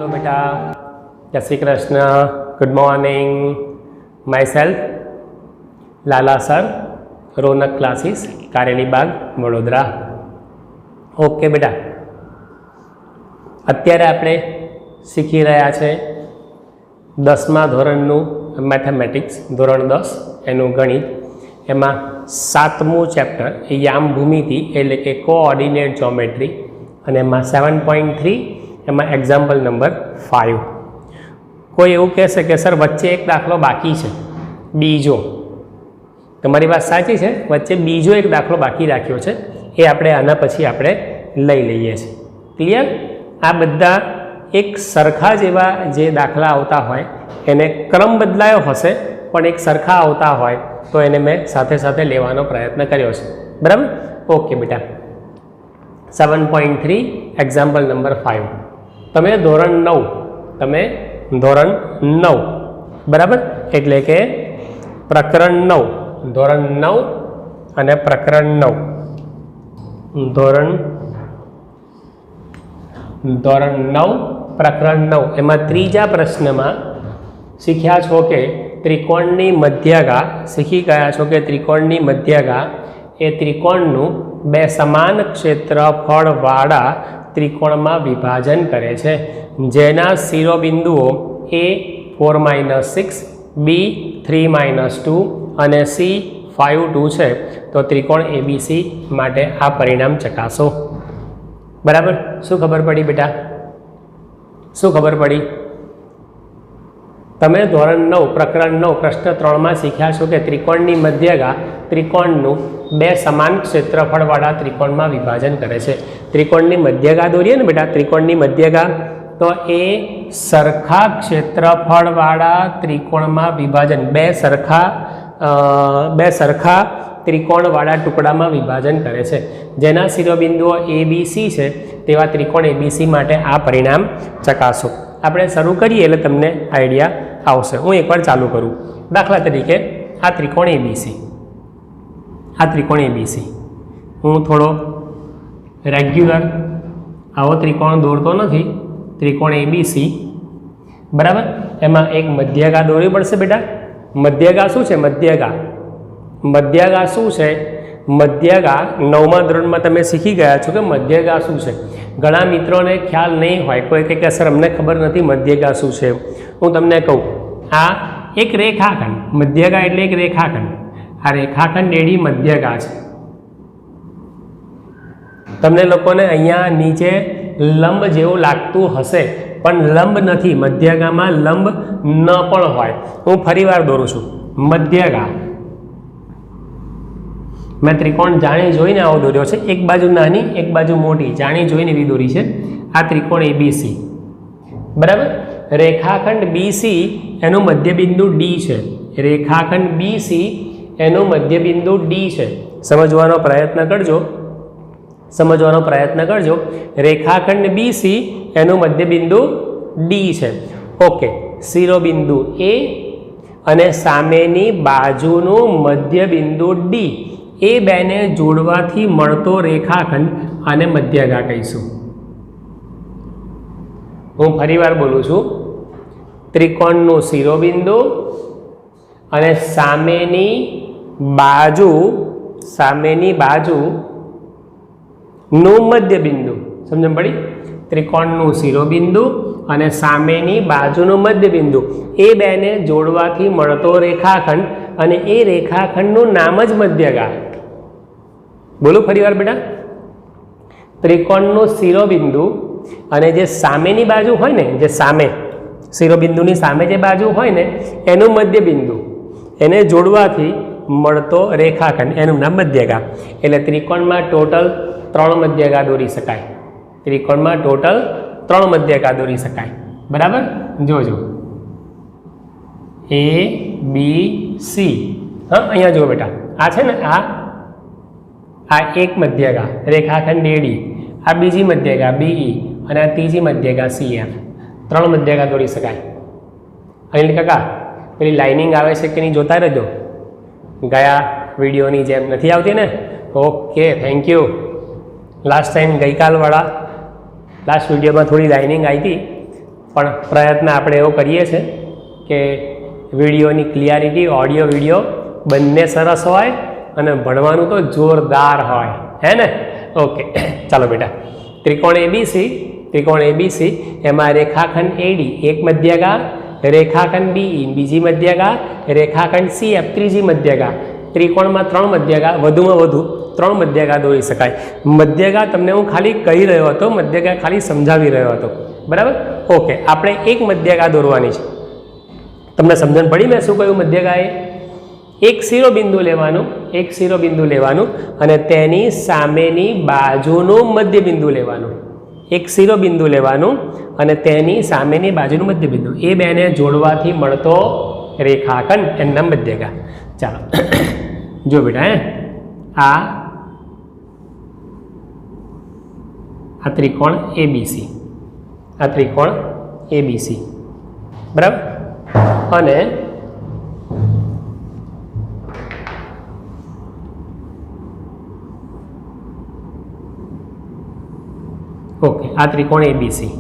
Hello बेटा, जय Shri Krishna, good morning. Myself Lala sir, Raunak classes, Karelibaug, Vadodara. Okay बेटा, अत्यारे आपणे शीखी रह्या छे 10मा धोरणनु मैथमेटिक्स, धोरण 10 एनु गणित। एमां 7मुं चेप्टर याम भूमिति एटले के कोऑर्डिनेट ज्योमेट्री अने एमां 7.3 एमां एक्जाम्पल नंबर 5। कोई एवुं कहेशे के सर वच्चे एक दाखलो बाकी छे, बीजो। तमारी बात साची छे, वच्चे बीजो एक दाखलो बाकी राख्यो छे, ए आपणे आना पछी आपणे लई लईए छीए। क्लियर? आ बधा एक सरखा जेवा जे दाखला आवता होय एने क्रम बदलायो हशे, पण एक सरखा आवता होय तो एने मैं साथे साथे लेवानो प्रयत्न कर्यो छे। बराबर? ओके बेटा, 7.3 एक्जाम्पल नंबर 5। तमे धोरण 9, तमे धोरण 9 बराबर, एटले के प्रकरण 9, धोरण 9 अने प्रकरण 9, धोरण 9 प्रकरण 9 एमां त्रीजा प्रश्नमा शीख्या छो के त्रिकोणनी मध्यगा, शीखी गया छो के त्रिकोणनी मध्यगा ए त्रिकोणनु बे समान क्षेत्रफळवाळा त्रिकोणमां विभाजन करे छे, जेना शिरोबिंदुओ ए 4-6, बी 3-2 अने सी 5-2 छे। तो त्रिकोण एबीसी माटे आ परिणाम चकासो। बराबर? शू खबर पड़ी बेटा? शू खबर पड़ी? तमे धोरण 9 प्रकरण 9 प्रश्न 3 में शीख्या छो कि त्रिकोणनी मध्यगा त्रिकोणनु बे समान क्षेत्रफळवाळा त्रिकोणमां विभाजन करे छे। त्रिकोणनी मध्यगा दौरीए ने बेटा, त्रिकोणनी मध्यगा तो ए सरखा क्षेत्रफळवाळा त्रिकोणमां विभाजन, बे सरखा त्रिकोणवाळा टुकड़ामां विभाजन करे छे, जेना शिरोबिंदुओ एबीसी छे तेवा त्रिकोण एबीसी माटे आ परिणाम चकासो। આપણે શરૂ કરીએ એટલે તમને આઈડિયા આવશે। હું એકવાર ચાલુ કરું। દાખલા તરીકે આ ત્રિકોણ એબીસી, હું થોડો રેગ્યુલર આવો ત્રિકોણ દોરતો નથી, ત્રિકોણ એબીસી બરાબર। એમાં એક મધ્યગા દોરવી પડશે બેટા। મધ્યગા શું છે? મધ્યગા શું છે? मध्यगा 9मा धोरणमां तमे शीखी गया छो कि मध्यगा शुं छे। घणा मित्रों ने ख्याल नहीं होय, कोई कहे कि सर अमने खबर नहीं मध्यगा शुं छे। हूँ तमने कहूँ, आ एक रेखाखंड, मध्यगा एटले एक रेखाखंड, आ रेखाखंड एडी मध्यगा छे। तमने लोकोने अहींया नीचे लंब जेवुं लागतुं हशे, पण लंब नथी, मध्यगामां लंब न पण होय। हूँ फरीवार दोरुं छुं। मध्यगा मैं त्रिकोण जाणी जोईने आवो दोर्यो छे, एक बाजू नानी एक बाजू मोटी, जाणी जोईने एवी दोरी छे। आ त्रिकोण एबीसी बराबर। रेखाखंड बीसी एनो मध्यबिंदु डी छे, रेखाखंड बीसी एनो मध्यबिंदु डी छे। समजवानो प्रयत्न करजो। रेखाखंड बीसी एनो मध्यबिंदु डी छे। ओके, शिरोबिंदु ए अने सामेनी बाजुनो मध्यबिंदु डी, ए बेने जोड़वाथी मळतो रेखाखंड आने मध्यगा कहीशुं। हूँ फरीवार बोलूँ छूं। त्रिकोणनु शिरोबिंदु अने सामेनी बाजू नु मध्यबिंदु। समझण पड़ी? त्रिकोणनु शिरोबिंदु अने सामेनी बाजुनु मध्यबिंदु, ए बेने जोड़वाथी मळतो रेखाखंड अने ए रेखाखंडनु नाम ज मध्यगा। बोलो फरीवार बेटा। त्रिकोणनु शिरोबिंदु अने जे सामेनी बाजू होय ने, जे सामे शिरोबिंदुनी सामे जे बाजू होय ने एनु मध्यबिंदु, एने जोड़वाथी मळतो रेखाखंड एनुं नाम मध्यगा। एटले त्रिकोणमां टोटल 3 मध्यगा दोरी शकाय। त्रिकोणमां टोटल 3 मध्यगा दोरी शकाय। बराबर? जोजो ए बी सी। हाँ, अहींया जो बेटा, आ छे ने आ एक मध्यगा रेखाखंड एडी, आ बीजी मध्यगा बीई अने आ तीजी मध्यगा सीएफ। 3 मध्यगा दोरी शकाय। अनिल काका, पेली लाइनिंग आवे छे के नहीं जोता रहेजो, गया विडियोनी जेम नथी आवती ने? Okay, thank you. Last time गई काल वाला लास्ट विडियो में थोड़ी लाइनिंग आई थी, પણ પ્રયત્ન આપણે એવો કરીએ છીએ કે વિડીયોની ક્લિયરિટી, ઓડિયો વિડીયો બંને સરસ હોય અને ભણવાનું તો જોરદાર હોય, હે ને? ઓકે, ચાલો બેટા. ત્રિકોણ એબીસી એમાં રેખાખંડ એડી એક મધ્યગા, રેખાખંડ બીઈ બીજી મધ્યગા, રેખાખંડ સીએફ ત્રીજી મધ્યગા. ત્રિકોણમાં 3 મધ્યગા, વધુમાં વધુ 3 મધ્યગા દોરી શકાય. મધ્યગા તમને હું ખાલી કહી રહ્યો હતો, મધ્યગા ખાલી સમજાવી રહ્યો હતો, બરાબર? ઓકે, આપણે એક મધ્યગા દોરવાની છે. તમને સમજણ પડી મેં શું કહ્યું? મધ્યગા એ એક શિરોબિંદુ લેવાનું અને તેની સામેની બાજુનું મધ્યબિંદુ લેવાનું. એક શિરોબિંદુ લેવાનું અને તેની સામેની બાજુનું મધ્યબિંદુ, એ બેને જોડવાથી મળતો રેખાખંડ એના મધ્યગા. ચાલો જો બેટા, આ ત્રિકોણ એબીસી, બરાબર? અને ઓકે, આ ત્રિકોણ એબીસી,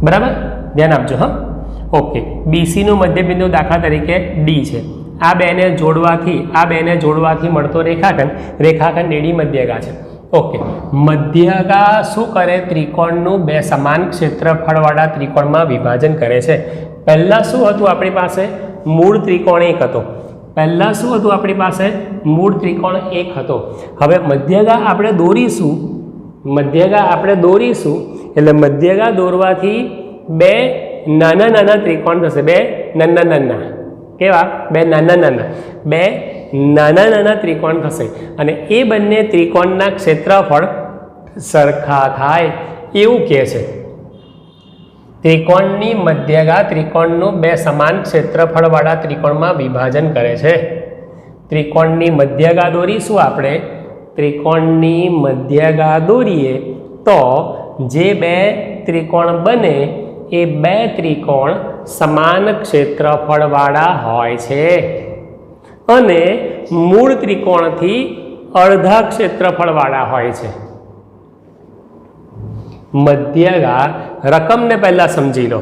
બરાબર? ધ્યાન આપજો. હા, ઓકે. બીસીનું મધ્યબિંદુ દાખલા તરીકે ડી છે. આ બેને જોડવાથી મળતો રેખાખંડ એડી મધ્યગા છે. ઓકે, મધ્યગા શું કરે? ત્રિકોણનું બે સમાન ક્ષેત્રફળવાળા ત્રિકોણમાં વિભાજન કરે છે. પહેલા શું હતું આપણી પાસે? મૂળ ત્રિકોણ 1 હતો. હવે મધ્યગા આપણે દોરીશું, એટલે મધ્યગા દોરવાથી બે નાના ત્રિકોણ થશે. બે નાના ત્રિકોણ થશે અને એ બંને ત્રિકોણના ક્ષેત્રફળ સરખા થાય એવું કહે છે. ત્રિકોણની મધ્યગા ત્રિકોણનું બે સમાન ક્ષેત્રફળવાળા ત્રિકોણમાં વિભાજન કરે છે. ત્રિકોણની મધ્યગા દોરીશું આપણે. ત્રિકોણની મધ્યગા દોરીએ તો જે બે ત્રિકોણ બને એ બે ત્રિકોણ સમાન ક્ષેત્રફળવાળા હોય છે અને મૂળ ત્રિકોણથી અડધા ક્ષેત્રફળવાળા હોય છે. મધ્યગા રકમને પહેલાં સમજી લો,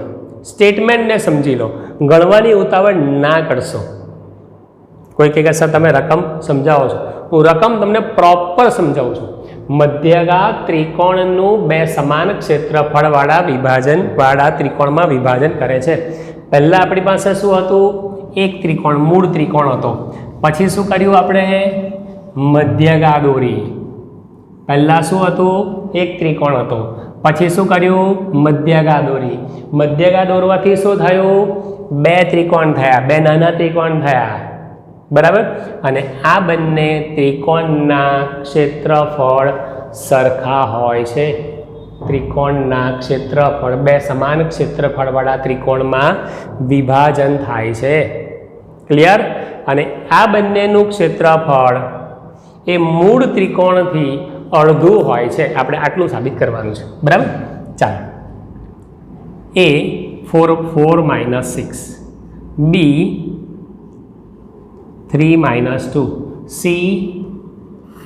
સ્ટેટમેન્ટને સમજી લો, ગણવાની ઉતાવળ ના કરશો. કોઈ કહે કે સર તમે રકમ સમજાવો છો, હું રકમ તમને પ્રોપર સમજાવું છું. મધ્યગા ત્રિકોણનું બે સમાન ક્ષેત્રફળવાળા ત્રિકોણમાં વિભાજન કરે છે. પહેલાં આપણી પાસે શું હતું? એક ત્રિકોણ, મૂળ ત્રિકોણ હતો. પછી શું કર્યું આપણે? મધ્યગા દોરી. પહેલાં શું હતું? એક ત્રિકોણ હતો. પછી શું કર્યું? મધ્યગા દોરી. મધ્યગા દોરવાથી શું થયું? બે ત્રિકોણ થયા, બે નાના ત્રિકોણ થયા, બરાબર? અને આ બંને ત્રિકોણના ક્ષેત્રફળ સરખા હોય છે. ત્રિકોણના ક્ષેત્રફળ બે સમાન ક્ષેત્રફળવાળા ત્રિકોણમાં વિભાજન થાય છે. ક્લિયર? અને આ બંનેનું ક્ષેત્રફળ એ મૂળ ત્રિકોણથી અડધું હોય છે. આપણે આટલું સાબિત કરવાનું છે, બરાબર? ચાલો. A 4 - 6, B 3 - 2, C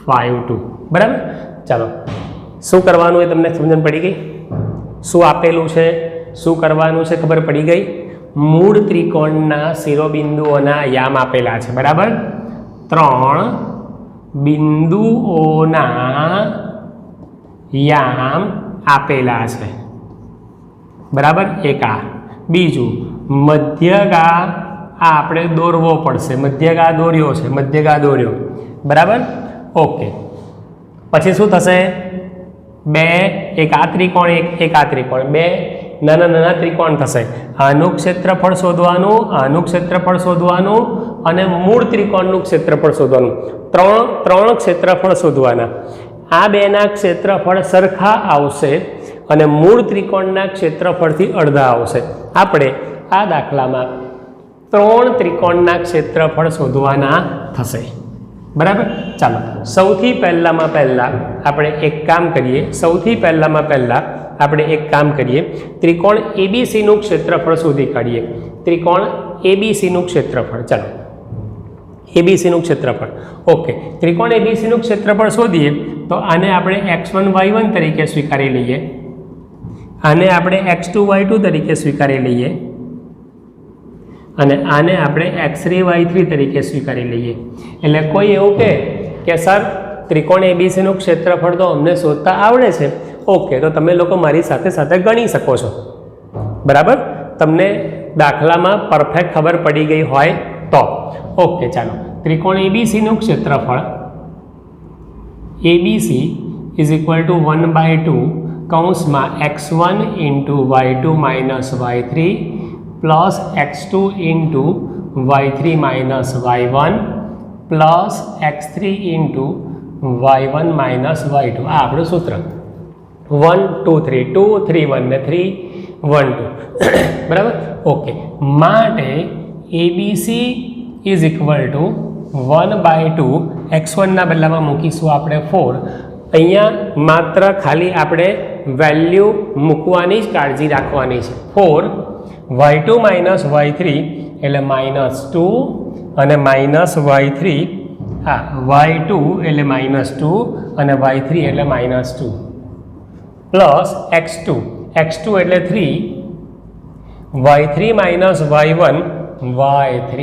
5 2, બરાબર? ચાલો, શું કરવાનું એ તમને સમજણ પડી ગઈ? શું આપેલું છે, શું કરવાનું છે ખબર પડી ગઈ? મૂળ ત્રિકોણના શિરોબિંદુઓના યામ આપેલા છે, બરાબર? 3 બિંદુઓના યામ આપેલા છે, બરાબર? એક આ. બીજું, મધ્યગા આ આપણે દોરવો પડશે. મધ્યગા દોર્યો, બરાબર? ઓકે. પછી શું થશે? બે, એક આ ત્રિકોણ, એક આ ત્રિકોણ, બે નાના ત્રિકોણ થશે. આનું ક્ષેત્રફળ શોધવાનું અને મૂળ ત્રિકોણનું ક્ષેત્રફળ શોધવાનું. ત્રણ ક્ષેત્રફળ શોધવાના. આ બેના ક્ષેત્રફળ સરખા આવશે અને મૂળ ત્રિકોણના ક્ષેત્રફળથી અડધા આવશે. આપણે આ દાખલામાં 3 ત્રિકોણના ક્ષેત્રફળ શોધવાના થશે, બરાબર? ચાલો, સૌથી પહેલામાં આપણે એક કામ કરીએ. ત્રિકોણ એબીસીનું ક્ષેત્રફળ શોધી કાઢીએ. ત્રિકોણ એબીસીનું ક્ષેત્રફળ, ચાલો, એબીસીનું ક્ષેત્રફળ. ઓકે, ત્રિકોણ એબીસીનું ક્ષેત્રફળ શોધીએ તો આને આપણે x1 y1 તરીકે સ્વીકારી લઈએ. આને આપણે x2 y2 તરીકે સ્વીકારી લઈએ અને આને આપણે x3 y3 તરીકે સ્વીકારી લઈએ. એટલે કોઈ એવું કહે કે સર ત્રિકોણ એબીસીનું ક્ષેત્રફળ તો અમને શોધતા આવડે છે, ઓકે, તો તમે લોકો મારી સાથે સાથે ગણી શકો છો, બરાબર? તમને દાખલામાં પરફેક્ટ ખબર પડી ગઈ હોય તો ઓકે. ચાલો, ત્રિકોણ એબીસીનું ક્ષેત્રફળ એબીસી ઇઝ ઇક્વલ ટુ 1/2 કૌંસમાં x1 into y2 minus y3 plus x2 into y3 minus y1 plus x3 into y1 minus y2. આ આપણું સૂત્ર 1 2 3 2 3 1 ને 3 1 2 બરાબર. ઓકે, માટે એબીસી ઇઝ ઇક્વલ ટુ 1/2 x1ના બદલામાં મૂકીશું આપણે 4. અહીંયા માત્ર ખાલી આપણે વેલ્યુ મૂકવાની જ કાળજી રાખવાની છે. 4 y2 માઇનસ y3 એટલે -2 અને માઇનસ y3 y2 એટલે -2 અને y3 એટલે -2 પ્લસ x2 એટલે 3 y3 minus y1 y3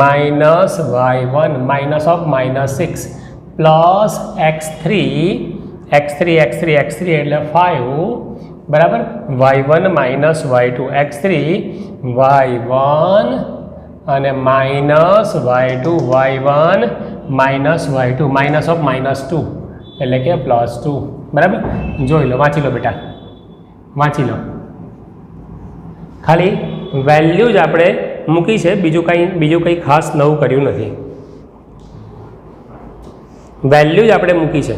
minus y1 minus of -6 plus x3 એટલે 5 બરાબર y1 minus y2 x3 y1 અને minus y2 y1 minus y2 minus of -2 એટલે કે +2 બરાબર. જોઈ લો, વાંચી લો બેટા, વાંચી લો. ખાલી વેલ્યુ જ આપણે મૂકી છે, બીજું કંઈ ખાસ નવું કર્યું નથી. વેલ્યુ જ આપણે મૂકી છે,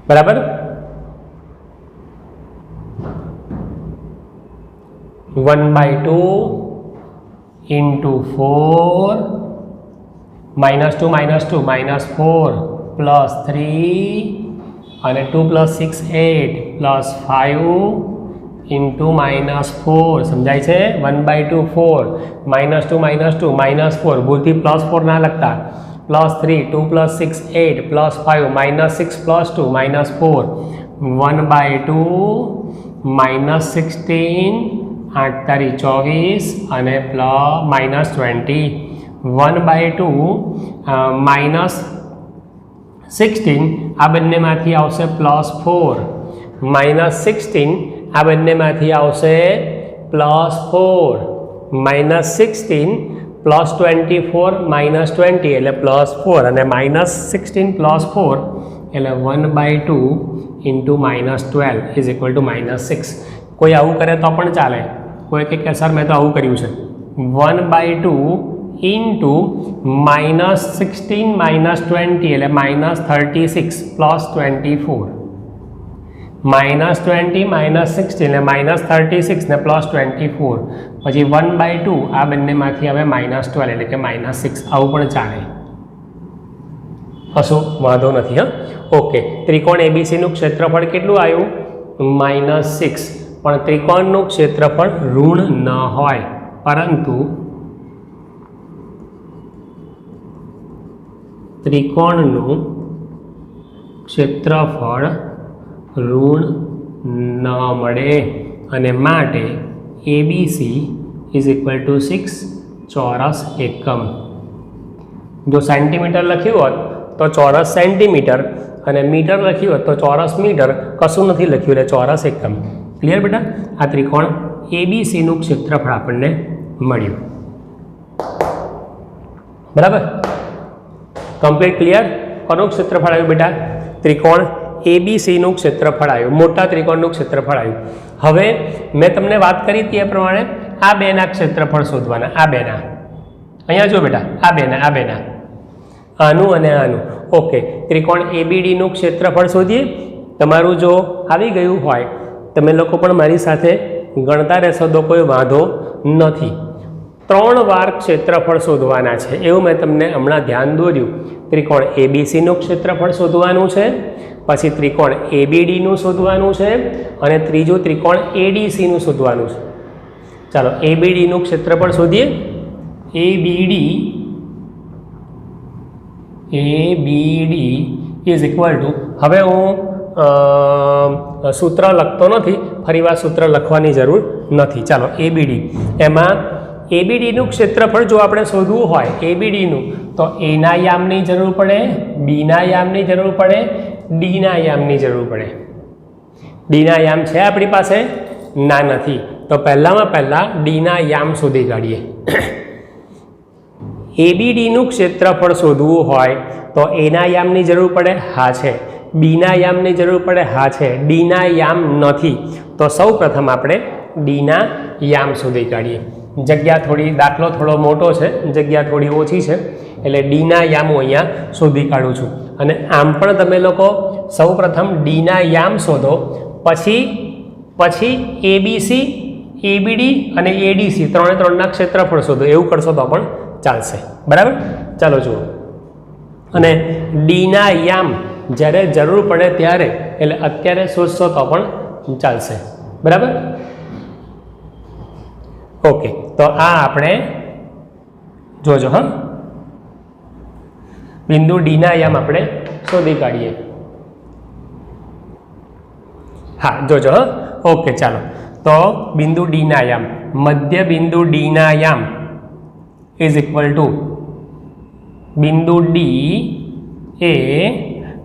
બરાબર. (1/2 into 4 -2 -4 plus 3 અને 2 plus 6 8 plus 5 into -4 સમજાય છે. 1/2 4 -2 -4 ભૂલથી +4 ના લખતા, +3 2 plus 6 8 plus 5 -6 plus 2 -4 1/2 -16 8 તારી 24 અને -20 1/2 -16 આ બંનેમાંથી આવશે +4 -16 આ બંનેમાંથી આવશે +4 -16 +24 -20 એટલે +4 અને -16 +4 એટલે 1/2 ઇન્ટુ -12 ઇઝ ઇક્વલ ટુ -6. કોઈ આવું કરે તો પણ ચાલે. કોઈ કે સર મેં તો આવું કર્યું છે. 1/2 ઇન્ટુ -16 -20 એટલે -36 +24 -20 -16 એટલે -36 ને +24 પછી 1/2 આ બંનેમાંથી આવે -12 એટલે કે -6. આવું પણ ચાલે, કશું વાંધો નથી. હા, ઓકે. ત્રિકોણ એબીસીનું ક્ષેત્રફળ કેટલું આવ્યું? -6. પણ ત્રિકોણનું ક્ષેત્રફળ ઋણ ન હોય, પરંતુ ત્રિકોણનું ક્ષેત્રફળ ઋણ ન મળે અને માટે એબીસી ઇઝ ઇક્વલ ટુ 6 ચોરસ એકમ. જો સેન્ટીમીટર લખ્યું હોત તો ચોરસ સેન્ટીમીટર અને મીટર લખ્યું હોત તો ચોરસ મીટર, કશું નથી લખ્યું એટલે ચોરસ એકમ. ક્લિયર બેટા? આ ત્રિકોણ એબીસીનું ક્ષેત્રફળ આપણને મળ્યું, બરાબર. Complete clear? કોનું ક્ષેત્રફળ આવ્યું બેટા? ત્રિકોણ એબીસીનું ક્ષેત્રફળ આવ્યું, મોટા ત્રિકોણનું ક્ષેત્રફળ આવ્યું. હવે મેં તમને વાત કરી તે પ્રમાણે આ બેના ક્ષેત્રફળ શોધવાના. આ બેના, અહીંયા જો બેટા, આ બેના આનું અને આનું. ઓકે, ત્રિકોણ એબીડીનું ક્ષેત્રફળ શોધીએ. તમારું જો આવી ગયું હોય, તમે લોકો પણ મારી સાથે ગણતા રહેશો તો કોઈ વાંધો નથી. 3 વાર ક્ષેત્રફળ શોધવાના છે એવું મેં તમને હમણાં ધ્યાન દોર્યું. ત્રિકોણ એબીસીનું ક્ષેત્રફળ શોધવાનું છે, પછી ત્રિકોણ એબીડીનું શોધવાનું છે અને ત્રીજું ત્રિકોણ એડીસીનું શોધવાનું છે. ચાલો એબીડીનું ક્ષેત્રફળ શોધીએ. એબીડી ઇઝ ઇક્વલ ટુ, હવે હું સૂત્ર લખતો નથી, ફરીવાર સૂત્ર લખવાની જરૂર નથી. ચાલો એબીડી, એમાં એબીડીનું ક્ષેત્રફળ જો આપણે શોધવું હોય એબીડીનું, તો એના યામની જરૂર પડે, બીના યામની જરૂર પડે, ડીના યામની જરૂર પડે. ડીના યામ છે આપણી પાસે? ના, નથી. તો પહેલામાં પહેલાં ડીના યામ શોધી કાઢીએ. એબીડીનું ક્ષેત્રફળ શોધવું હોય તો એના યામની જરૂર પડે? હા છે. બીના યામની જરૂર પડે? હા છે. ડીના યામ નથી, તો સૌ પ્રથમ આપણે ડીના યામ શોધી કાઢીએ. જગ્યા થોડી, દાખલો થોડો મોટો છે, જગ્યા થોડી ઓછી છે, એટલે ડીના યામ હું અહીંયા શોધી કાઢું છું. અને આમ પણ તમે લોકો સૌ પ્રથમ ડીના યામ શોધો, પછી એબીસી, એબીડી અને એડીસી ત્રણના ક્ષેત્રફળ શોધો, એવું કરશો તો પણ ચાલશે. બરાબર? ચાલો જુઓ. અને ડીના યામ જ્યારે જરૂર પડે ત્યારે, એટલે અત્યારે શોધશો તો પણ ચાલશે. બરાબર? ઓકે, તો આ આપણે જોજો. હા, બિંદુ ડીના યામ આપણે શોધી કાઢીએ. હા, જોજો. હા, ઓકે, ચાલો. તો બિંદુ ડીના યામ, મધ્ય બિંદુ ડીના યામ ઇઝ ઇક્વલ ટુ બિંદુ ડી એ,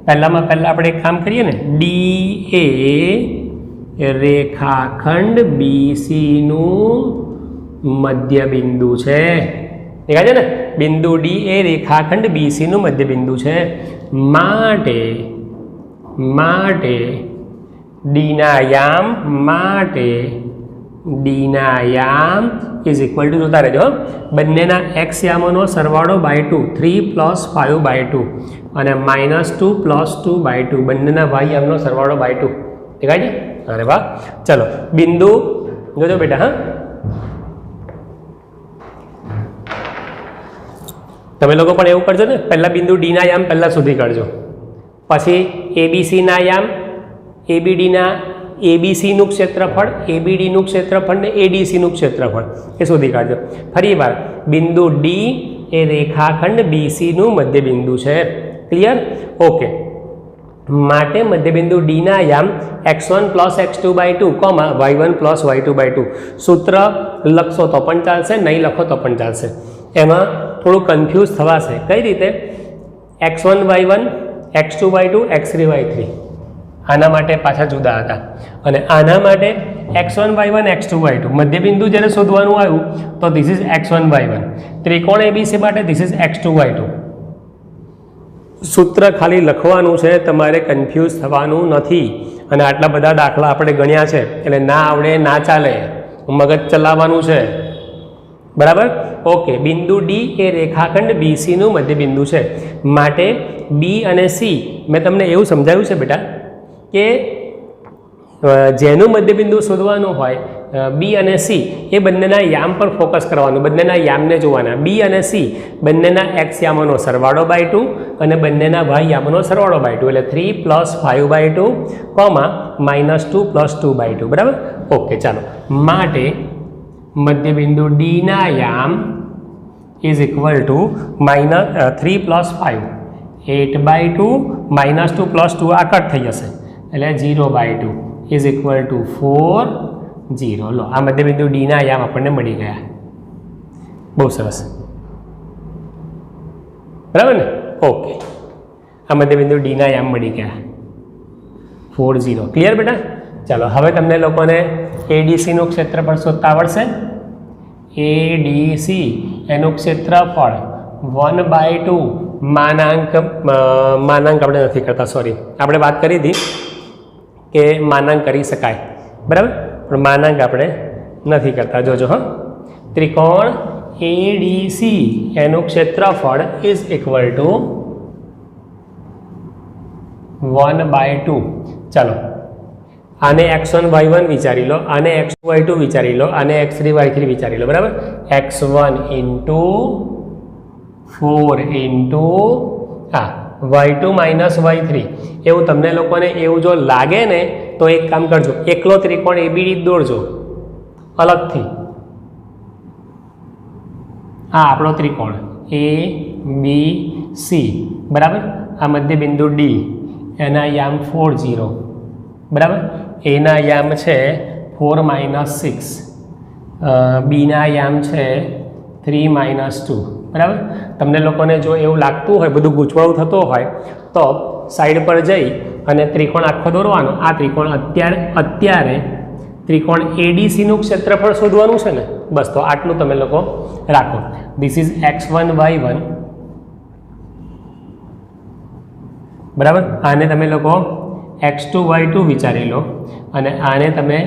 પહેલામાં પહેલાં આપણે એક કામ કરીએ ને, ડી એ રેખાખંડ બીસીનું મધ્ય બિંદુ છે. દેખાય છે ને? બિંદુ ડી એ રેખાખંડ બીસીનું મધ્ય બિંદુ છે. માટે ડીના યામ ઇઝ ઇક્વલ ટુ, જોતા રહેજો, બંનેના એક્સ યામોનો સરવાળો બાય 2, 3 + 5/2 અને -2 + 2/2, બંનેના વાય યામનો સરવાળો બાય 2. દેખાય છે? અરે વાહ. ચલો બિંદુ જોજો બેટા. હા, તમે લોકો પણ એવું કરજો ને, પહેલાં બિંદુ ડીના યામ પહેલાં શોધી કાઢજો, પછી એબીસીના યામ, એબીસીનું ક્ષેત્રફળ, એબીડીનું ક્ષેત્રફળ ને એડીસીનું ક્ષેત્રફળ એ શોધી કાઢજો. ફરીવાર, બિંદુ ડી એ રેખાખંડ બીસીનું મધ્ય બિંદુ છે. ક્લિયર? ઓકે. માટે મધ્યબિંદુ ડીના યામ x1 + x2/2, y1 + y2/2. સૂત્ર લખશો તો પણ ચાલશે, નહીં લખો તો પણ ચાલશે. એમાં થોડું કન્ફ્યુઝ થવાશે. કઈ રીતે? x1 y1, x2 y2, x3 y3, આના માટે પાછા જુદા હતા, અને આના માટે x1 y1, x2 y2. મધ્યબિંદુ જ્યારે શોધવાનું આવ્યું તો ધીસ ઇઝ x1 y1. ત્રિકોણ એબીસી માટે ધીસ ઇઝ x2 y2. સૂત્ર ખાલી લખવાનું છે, તમારે કન્ફ્યુઝ થવાનું નથી. અને આટલા બધા દાખલા આપણે ગણ્યા છે, એટલે ના આવડે ના ચાલે, મગજ ચલાવવાનું છે. બરાબર? ઓકે. બિંદુ ડી એ રેખાખંડ બીસીનું મધ્યબિંદુ છે. માટે બી અને સી મેં તમને એવું સમજાવ્યું છે બેટા કે જેનું મધ્યબિંદુ શોધવાનું હોય, બી અને સી, એ બંનેના યામ પર ફોકસ કરવાનું, બંનેના યામને જોવાના. બી અને સી બંનેના એક્સ યામોનો સરવાળો બાય 2 અને બંનેના વાય યામોનો સરવાળો બાય 2, એટલે 3 + 5/2, -2 + 2/2. બરાબર? ઓકે, ચાલો. માટે મધ્યબિંદુ ડીના યામ ઇઝ ઇક્વલ ટુ 3 + 5, 8/2, -2 + 2 આ કટ થઈ જશે, એટલે 0/2 ઇઝ ઇક્વલ ટુ 4, 0. લો, આ મધ્યબિંદુ ડીના યામ આપણને મળી ગયા. બહુ સરસ. બરાબર ને? ઓકે. આ મધ્યબિંદુ ડીના યામ મળી ગયા. 4, 0. ક્લિયર બેટા? ચાલો, હવે તમને લોકોને એડીસીનું ક્ષેત્રફળ શોધતા આવડશે. એડીસી એનું ક્ષેત્રફળ 1/2 માનાંક આપણે નથી કરતા, સોરી, આપણે વાત કરી હતી કે માનાંક કરી શકાય. બરાબર? પણ માનાંક આપણે નથી કરતા. જોજો. હા, ત્રિકોણ એડીસી એનું ક્ષેત્રફળ ઇઝ ઇક્વલ ટુ 1/2. ચાલો, આને x1 y1 વિચારી લો, આને x2 y2 વિચારી લો, આને x3 y3 વિચારી લો. બરાબર? x1 × 4 × y2 - y3. એવું તમને લોકોને એવું જો લાગે ને તો એક કામ કરજો, એકલો ત્રિકોણ એબીડી દોરજો અલગથી. આ આપણો ત્રિકોણ એ બી સી. બરાબર? આ મધ્યબિંદુ ડી, એના યામ 4 0 બરાબર, એના યામ છે 4 - 6, બીના યામ છે 3 - 2 બરાબર. તમને લોકોને જો એવું લાગતું હોય બધું ગૂંચવાળું થતો હોય તો સાઈડ પર જઈ અને ત્રિકોણ આખો દોરવાનો. આ ત્રિકોણ અત્યારે ત્રિકોણ એડીસીનું ક્ષેત્રફળ શોધવાનું છે ને, બસ તો આટલું તમે લોકો રાખો. ધીસ ઇઝ x1 y1 બરાબર. આને તમે લોકો x2 y2 વિચારી લો અને આને તમે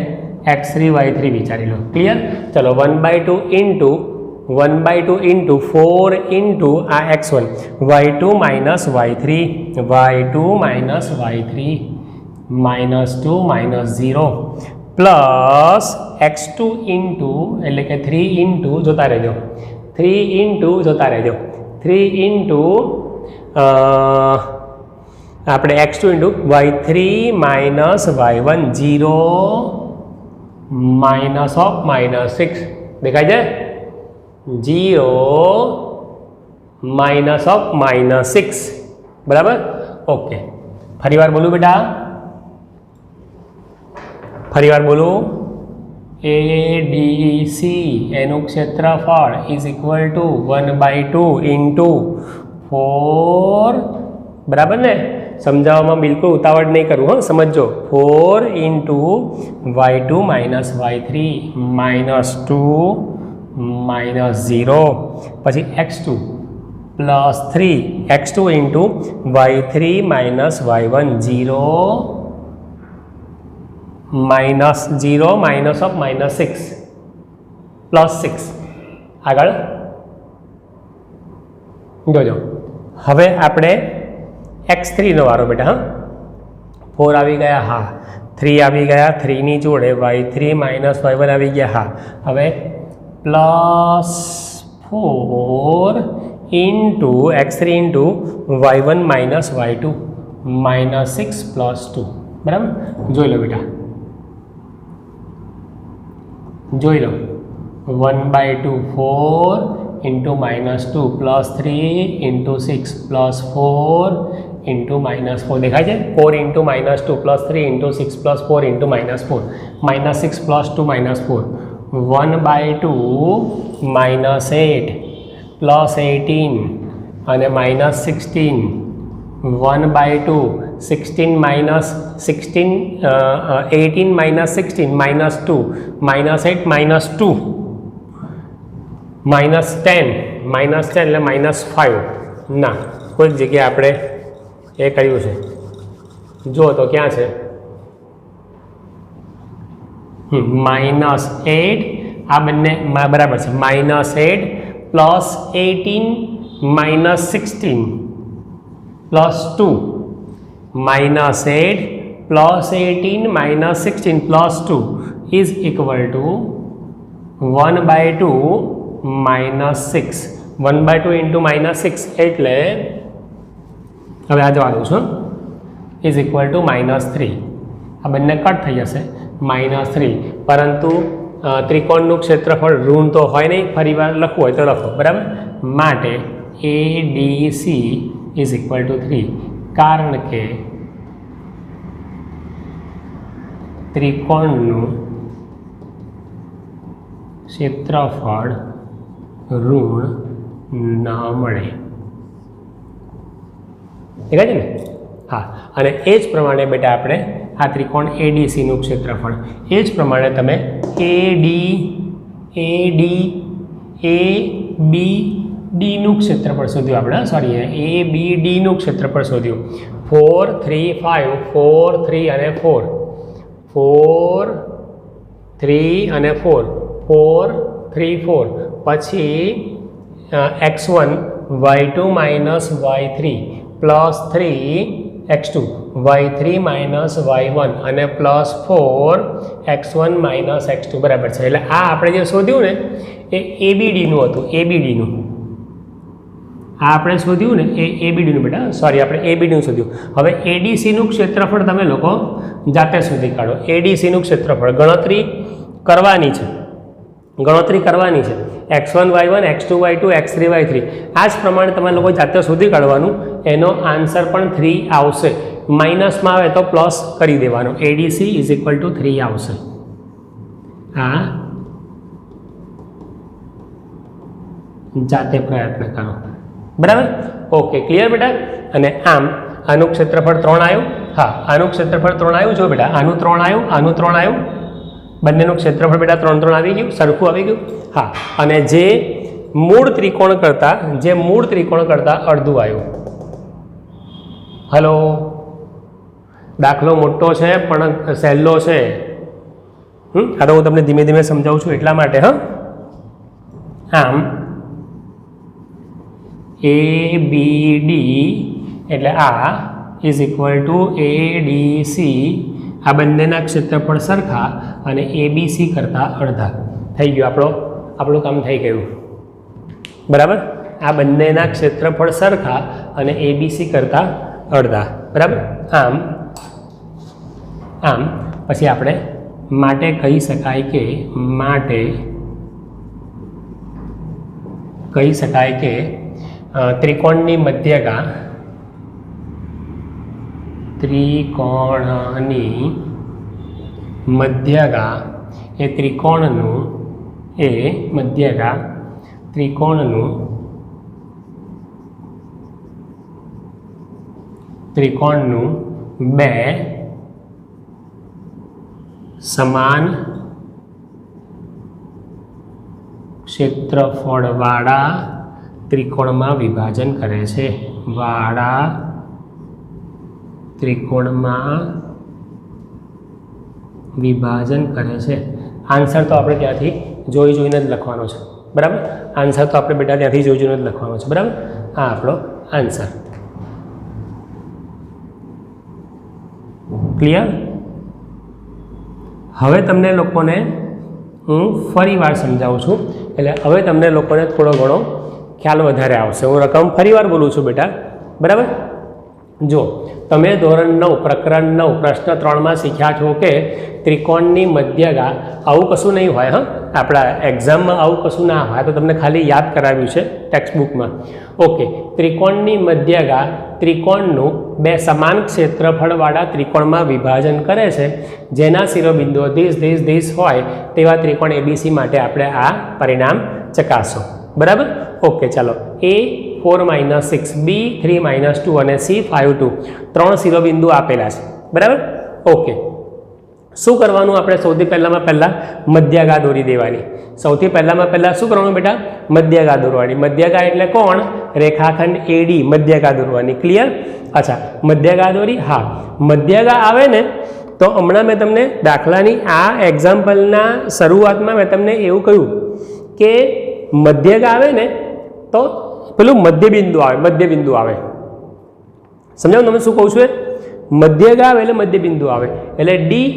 x3 y3 વિચારી લો. ક્લિયર? ચલો 1/2 ઇન્ટુ 4 ઇન્ટુ આ x1 y2 minus y3 -2 -0 plus x2 into એટલે કે 3 ઇન્ટુ જોતા રહેજો 3 ઇન્ટુ આપણે x2 into y3 minus y1 0 minus of -6 દેખાય છે 0 માઇનસ ઓફ -6 બરાબર. ઓકે, ફરી વાર બોલું બેટા, ફરી વાર બોલું. ADC એનું ક્ષેત્રફળ ઇઝ ઇક્વલ ટુ 1/2 ઇન્ટુ 4 બરાબર ને. સમજાવવામાં બિલકુલ ઉતાવળ નહીં કરવું, હા સમજો. 4 ઇન્ટુ y2 માઇનસ y3 -2 -0 પછી x2 plus 3 x2 into y3 minus y1 0 minus of -6 plus 6. આગળ જોજો. હવે આપણે x3 નો વારો બેટા. હા 4 આવી ગયા, હા 3 આવી ગયા, 3 ની જોડે y3 માઇનસ y1 આવી ગયા, હા. હવે plus 4 into x3 into y1 minus y2 -6 plus 2 બરાબર. જોઈ લો બેટા, જોઈ લો. 1/2 4 into -2 plus 3 into 6 plus 4 into -4 દેખાય છે. 4 into -2 plus 3 into 6 plus 4 into -4 -6 plus 2 -4 1/2 -8 plus 18 અને -16 1/2 16 -16 18 -16 -2 -8 -2 -10 એટલે -5 ના કોઈ જગ્યાએ આપણે એ કર્યું છે. જુઓ તો ક્યાં છે? -8 આ બંને બરાબર છે. -8 plus 18 -16 plus 2 -8 plus 18 -16 plus 2 is equal to 1/2 -6 1/2 into -6 એટલે હવે આ જવા દઉં છું ઇઝ ઇક્વલ ટુ -3. આ બંને કટ થઈ જશે -3, પરંતુ ત્રિકોણનું ક્ષેત્રફળ ઋણ તો હોય નહીં. ફરી વાર લખવું હોય તો લખો બરાબર. માટે ADC ઇઝ ઇક્વલ ટુ 3, કારણ કે ત્રિકોણનું ક્ષેત્રફળ ઋણ ન મળે. દેખાય છે ને? હા. અને એ જ પ્રમાણે બેટા આપણે આ ત્રિકોણ ADCનું ક્ષેત્રફળ એ જ પ્રમાણે તમે ABDનું ક્ષેત્રફળ શોધ્યું આપણે. સોરી, ABDનું ક્ષેત્રફળ શોધ્યું. 4 3 5 4 3 અને 4 4 3 અને 4 4 3 4 પછી x1 y2 minus y3 plus 3 x2 y3 minus y1 અને પ્લસ 4 x1 માઇનસ x2 બરાબર છે. એટલે આ આપણે જે શોધ્યું ને એ ABDનું હતું. ABDનું આ આપણે શોધ્યું ને એ ABDનું બેટા. સોરી, આપણે ABDનું શોધ્યું. હવે ADCનું ક્ષેત્રફળ તમે લોકો જાતે શોધી કાઢો. ADCનું ક્ષેત્રફળ ગણતરી કરવાની છે. x1 y1 x2 y2 x3 y3 આ જ પ્રમાણે તમે લોકો જાતે શોધી કાઢવાનું. એનો આન્સર પણ 3 આવશે. માઇનસમાં આવે તો પ્લસ કરી દેવાનો. એડીસી ઇઝ ઇક્વલ ટુ 3 આવશે. આ જાતે પ્રયત્ન કરો. બરાબર? ઓકે, ક્લિયર બેટા? અને આમ આનું ક્ષેત્રફળ 3 આવ્યું. હા, આનું ક્ષેત્રફળ 3 આવ્યું. જો બેટા, આનું 3 આવ્યું, આનું 3 આવ્યું. બંનેનું ક્ષેત્રફળ બેટા 3 3 આવી ગયું, સરખું આવી ગયું. હા, અને જે મૂળ ત્રિકોણ કરતાં અડધું આવ્યું. હલો, દાખલો મોટો છે પણ સહેલો છે. આ તો હું તમને ધીમે ધીમે સમજાવું છું એટલા માટે. હા, આમ ABD એટલે આ ઇઝ ઇક્વલ ટુ ADC. આ બંનેના ક્ષેત્રફળ સરખા અને ABC કરતાં અડધા. થઈ ગયું, આપણું કામ થઈ ગયું. બરાબર? આ બંનેના ક્ષેત્રફળ સરખા અને ABC કરતાં અડધા. બરાબર? આમ પછી આપણે માટે કહી શકાય કે ત્રિકોણની મધ્યગા એ ત્રિકોણનું બે સમાન ક્ષેત્રફળવાળા ત્રિકોણમાં વિભાજન કરે છે. આન્સર તો આપણે ત્યાંથી જોઈને જ લખવાનો છે. બરાબર? આન્સર તો આપણે બેટા ત્યાંથી જોઈને જ લખવાનો છે. બરાબર? આ આપણો આન્સર. ક્લિયર? હવે તમને લોકોને હું ફરી વાર સમજાવું છું, એટલે હવે તમને લોકોને થોડો ઘણો ખ્યાલ વધારે આવશે. હું રકમ ફરી વાર બોલું છું બેટા. બરાબર? જો તમે ધોરણ 9 પ્રકરણ 9 પ્રશ્ન 3માં શીખ્યા છો કે ત્રિકોણની મધ્યગા આવું કશું નહીં હોય. હા, આપણા એક્ઝામમાં આવું કશું ના હોય, તો તમને ખાલી યાદ કરાવ્યું છે ટેક્સ્ટ બુકમાં. ઓકે, ત્રિકોણની મધ્યગા ત્રિકોણનું બે સમાન ક્ષેત્રફળવાળા ત્રિકોણમાં વિભાજન કરે છે, જેના શિરોબિંદુઓ ધીસ હોય તેવા ત્રિકોણ ABC માટે આપણે આ પરિણામ ચકાસો. બરાબર? ઓકે, ચાલો. A 4 - 6, B 3 - 2 અને C 5 2 ત્રણ શિરોબિંદુ આપેલા છે. બરાબર? ઓકે, શું કરવાનું? આપણે સૌથી પહેલાં મધ્યગા દોરી દેવાની. સૌથી પહેલાં શું કરવાનું બેટા? મધ્યગા દોરવાની. મધ્યગા એટલે કોણ? રેખાખંડ AD. મધ્યગા દોરવાની. ક્લિયર? અચ્છા, મધ્યગા દોરી. હા, મધ્યગા આવે ને તો હમણાં મેં તમને દાખલાની આ એક્ઝામ્પલના શરૂઆતમાં મેં તમને એવું કહ્યું કે મધ્યગા આવે ને તો પેલું મધ્યબિંદુ આવે. સમજાવું તમે શું કહું છું? મધ્યગા આવે એટલે મધ્યબિંદુ આવે એટલે ડી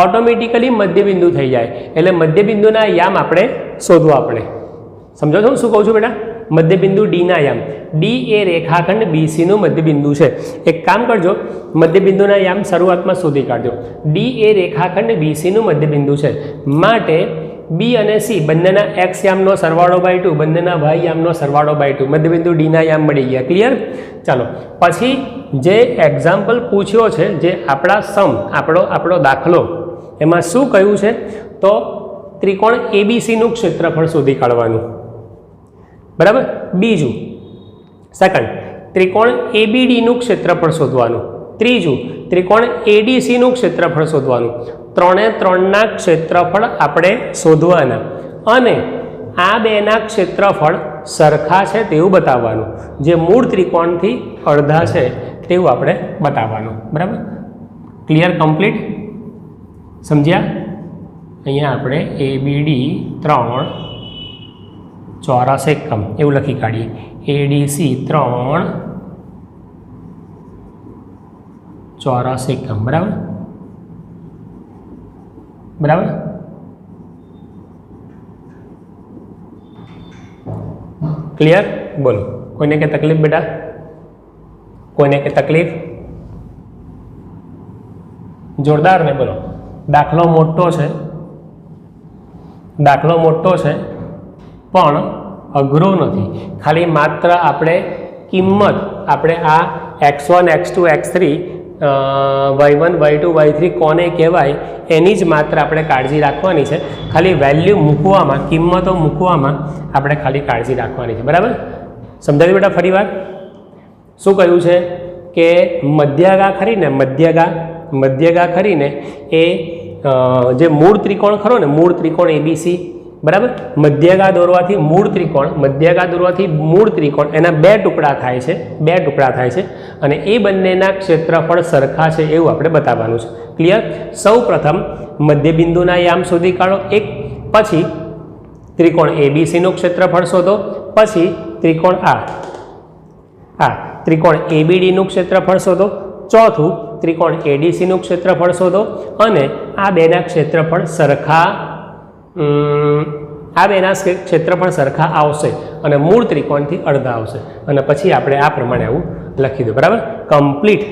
ઓટોમેટિકલી મધ્યબિંદુ થઈ જાય. એટલે મધ્યબિંદુના યામ આપણે શોધવા પડે. સમજો છો શું કહું છું બેટા? મધ્યબિંદુ ડીના યામ. ડી એ રેખાખંડ BCનું મધ્યબિંદુ છે. એક કામ કરજો, મધ્યબિંદુના યામ શરૂઆતમાં શોધી કાઢજો. ડી એ રેખાખંડ BCનું મધ્યબિંદુ છે, માટે બી અને સી બંનેના એક્સ યામનો સરવાળો બાય 2, બંનેના વાય યામનો સરવાળો બાય 2. મધ્યબિંદુ ડીના યામ મળી ગયા. ક્લિયર? ચાલો, પછી જે એક્ઝામ્પલ પૂછ્યો છે, જે આપણો દાખલો, એમાં શું કહ્યું છે? તો ત્રિકોણ ABCનું ક્ષેત્રફળ શોધી કાઢવાનું. બરાબર? બીજું, સેકન્ડ, ત્રિકોણ ABDનું ક્ષેત્રફળ શોધવાનું. ત્રીજું, ત્રિકોણ ADCનું ક્ષેત્રફળ શોધવાનું. 3 ક્ષેત્રફળ આપણે શોધવાના અને આ બેના ક્ષેત્રફળ સરખા છે તેવું બતાવવાનું. જે મૂળ ત્રિકોણથી અડધા છે તેવું આપણે બતાવવાનું. બરાબર? ક્લિયર? કમ્પ્લીટ? સમજ્યા? અહીંયા આપણે ABD 3 ચોરસ એકમ એવું લખી કાઢીએ. ADC 3 ચોરસ એકમ. બરાબર? ક્લિયર? બોલો, કોઈને કે તકલીફ બેટા? કોઈને કે તકલીફ? જોરદાર ને? બોલો. દાખલો મોટો છે પણ અઘરો નથી. ખાલી માત્ર આપણે કિંમત, આપણે આ x1 x2 x3 y1 y2 y3 કોને કહેવાય એની જ માત્ર આપણે કાળજી રાખવાની છે. ખાલી વેલ્યુ મૂકવામાં, કિંમતો મૂકવામાં આપણે ખાલી કાળજી રાખવાની છે. બરાબર? સમજાયું બેટા? ફરી વાર શું કહ્યું છે કે મધ્યગા ખરીને, મધ્યગા ખરીને એ જે મૂળ ત્રિકોણ ખરો ને, મૂળ ત્રિકોણ એબીસી, બરાબર? મધ્યગા દોરવાથી મૂળ ત્રિકોણ એના બે ટુકડા થાય છે અને એ બંનેના ક્ષેત્રફળ સરખા છે એવું આપણે બતાવવાનું છે. ક્લિયર? સૌ પ્રથમ મધ્યબિંદુના યામ શોધી કાઢો એક, પછી ત્રિકોણ એબીસીનું ક્ષેત્રફળ શોધો, પછી ત્રિકોણ એબીડીનું ક્ષેત્રફળ શોધો, ચોથું ત્રિકોણ એડીસીનું ક્ષેત્રફળ શોધો અને આ બેના ક્ષેત્રફળ સરખા આવશે અને મૂળ ત્રિકોણથી અડધા આવશે અને પછી આપણે આ પ્રમાણે આવું લખી દો. બરાબર? કમ્પ્લીટ.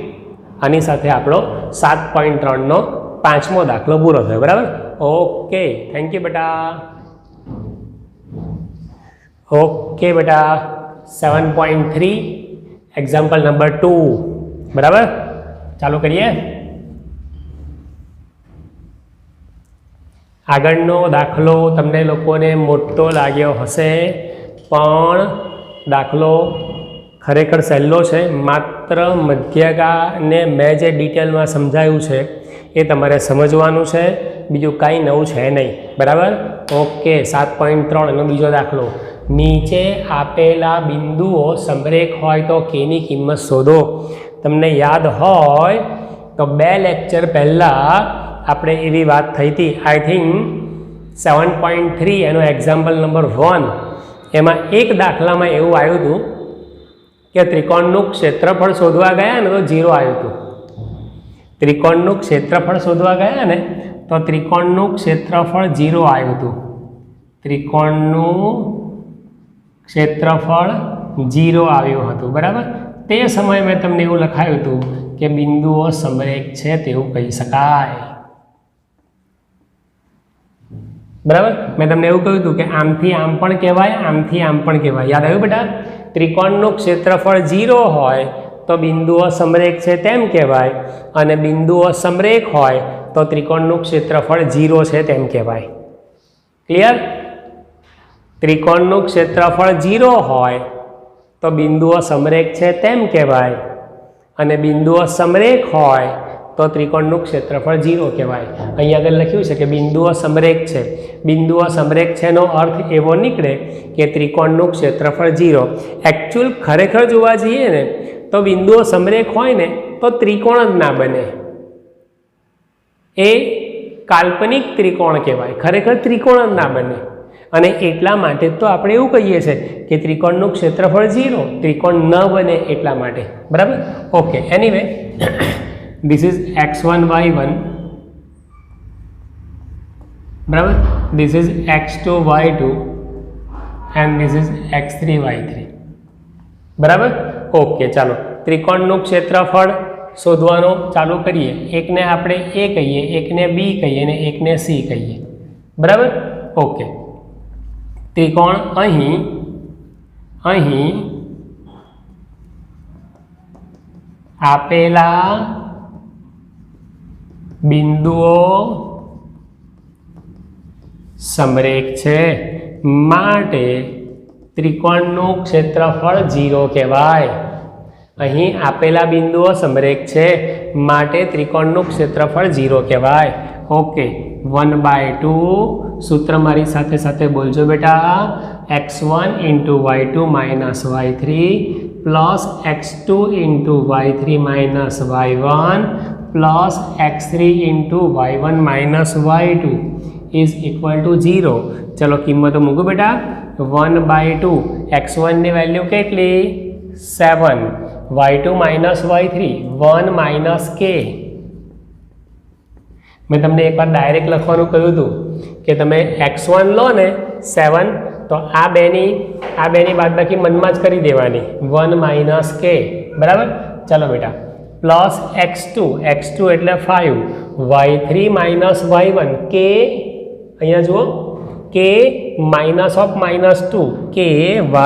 આની સાથે આપણો 7.3નો 5મો દાખલો પૂરો થયો. બરાબર? ઓકે, થેન્ક યુ બેટા. ઓકે બેટા, 7.3 એક્ઝામ્પલ નંબર 2. બરાબર? ચાલુ કરીએ. આગળનો દાખલો તમને લોકોને મોટો લાગ્યો હશે, પણ દાખલો ખરેખર સહેલો છે. માત્ર મધ્યગાને મેં જે ડિટેલમાં સમજાવ્યું છે એ તમારે સમજવાનું છે, બીજું કાંઈ નવું છે નહીં. બરાબર? ઓકે, 7.3 એનો બીજો દાખલો. નીચે આપેલા બિંદુઓ સમરેખ હોય તો કેની કિંમત શોધો. તમને યાદ હોય તો 2 લેક્ચર પહેલાં આપણે એવી વાત થઈ હતી, આઈ થિંક 7.3 એનો એક્ઝામ્પલ નંબર 1, એમાં એક દાખલામાં એવું આવ્યું હતું કે ત્રિકોણનું ક્ષેત્રફળ શોધવા ગયા ને તો 0 આવ્યું હતું. ત્રિકોણનું ક્ષેત્રફળ શોધવા ગયા ને તો ત્રિકોણનું ક્ષેત્રફળ 0 આવ્યું હતું. ત્રિકોણનું ક્ષેત્રફળ 0 આવ્યું હતું. બરાબર? તે સમયે મેં તમને એવું લખાયું હતું કે બિંદુઓ સમરેખ છે તેવું કહી શકાય. બરાબર? મેં તમને એવું કહ્યું હતું કે આમથી આમ પણ કહેવાય, આમથી આમ પણ કહેવાય. યાદ આવ્યું બેટા? ત્રિકોણનું ક્ષેત્રફળ 0 હોય તો બિંદુઓ સમરેખ છે તેમ કહેવાય અને બિંદુઓ સમરેખ હોય તો ત્રિકોણનું ક્ષેત્રફળ 0 છે તેમ કહેવાય. ક્લિયર? ત્રિકોણનું ક્ષેત્રફળ 0 હોય તો બિંદુઓ સમરેખ છે તેમ કહેવાય અને બિંદુઓ સમરેખ હોય તો ત્રિકોણનું ક્ષેત્રફળ 0 કહેવાય. અહીં આગળ લખ્યું છે કે બિંદુઓ સમરેખ છે. બિંદુઓ સમરેખ છે નો અર્થ એવો નીકળે કે ત્રિકોણનું ક્ષેત્રફળ 0. એકચ્યુઅલ ખરેખર જોવા જઈએ ને તો બિંદુઓ સમરેખ હોય ને તો ત્રિકોણ જ ના બને, એ કાલ્પનિક ત્રિકોણ કહેવાય. ખરેખર ત્રિકોણ જ ના બને અને એટલા માટે તો આપણે એવું કહીએ છીએ કે ત્રિકોણનું ક્ષેત્રફળ 0, ત્રિકોણ ન બને એટલા માટે. બરાબર? Okay, anyway this is x1 y1, બરાબર? this is x2 y2 and this is x3 y3. બરાબર? ઓકે, ચાલો ત્રિકોણનું ક્ષેત્રફળ શોધવાનો ચાલુ કરીએ. એકને આપણે a કહીએ, એકને b કહીએ અને એકને c કહીએ. બરાબર? ઓકે, ત્રિકોણ અહીં આપેલા બિંદુઓ સમરેખ છે માટે ત્રિકોણનું ક્ષેત્રફળ 0 કહેવાય. અહીં આપેલા બિંદુઓ સમરેખ છે માટે ત્રિકોણનું ક્ષેત્રફળ 0 કહેવાય. ઓકે, 1/2 સૂત્ર મારી સાથે સાથે બોલજો બેટા. x1 × y2 - y3 plus x2 × y3 - y1 plus x3 × y1 - y2 is equal to 0. ચલો કિંમતો મૂકો બેટા. 1/2 x1 ની વેલ્યુ કેટલી? 7. y2 - y3 1 - k. મેં તમને એકવાર ડાયરેક્ટ લખવાનું કહ્યું હતું કે તમે x1 લો ને 7 તો આ બેની બાદબાકી મનમાં જ કરી દેવાની, 1 - k. બરાબર? ચાલો બેટા, પ્લસ x2 એટલે 5, y3 - y1 k, અહીંયા જુઓ, k -2 k,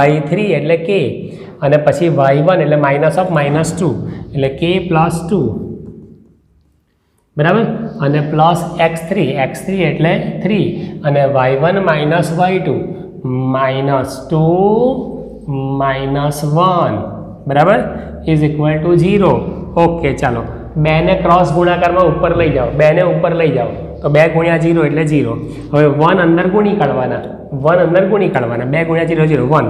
y3 એટલે k અને પછી y1 એટલે -2 એટલે k + 2 બરાબર, અને પ્લસ x3 એટલે 3 અને y1 માઇનસ y2 -2 -1 બરાબર ઇઝ ઇક્વલ ટુ 0. ઓકે, ચાલો 2 ને ક્રોસ ગુણાકારમાં ઉપર લઈ જાઓ, 2 ને ઉપર લઈ જાઓ તો 2 ગુણ્યા 0 એટલે 0. હવે 1 અંદર ગુણી કાઢવાના, 2 ગુણ્યા 0 0 1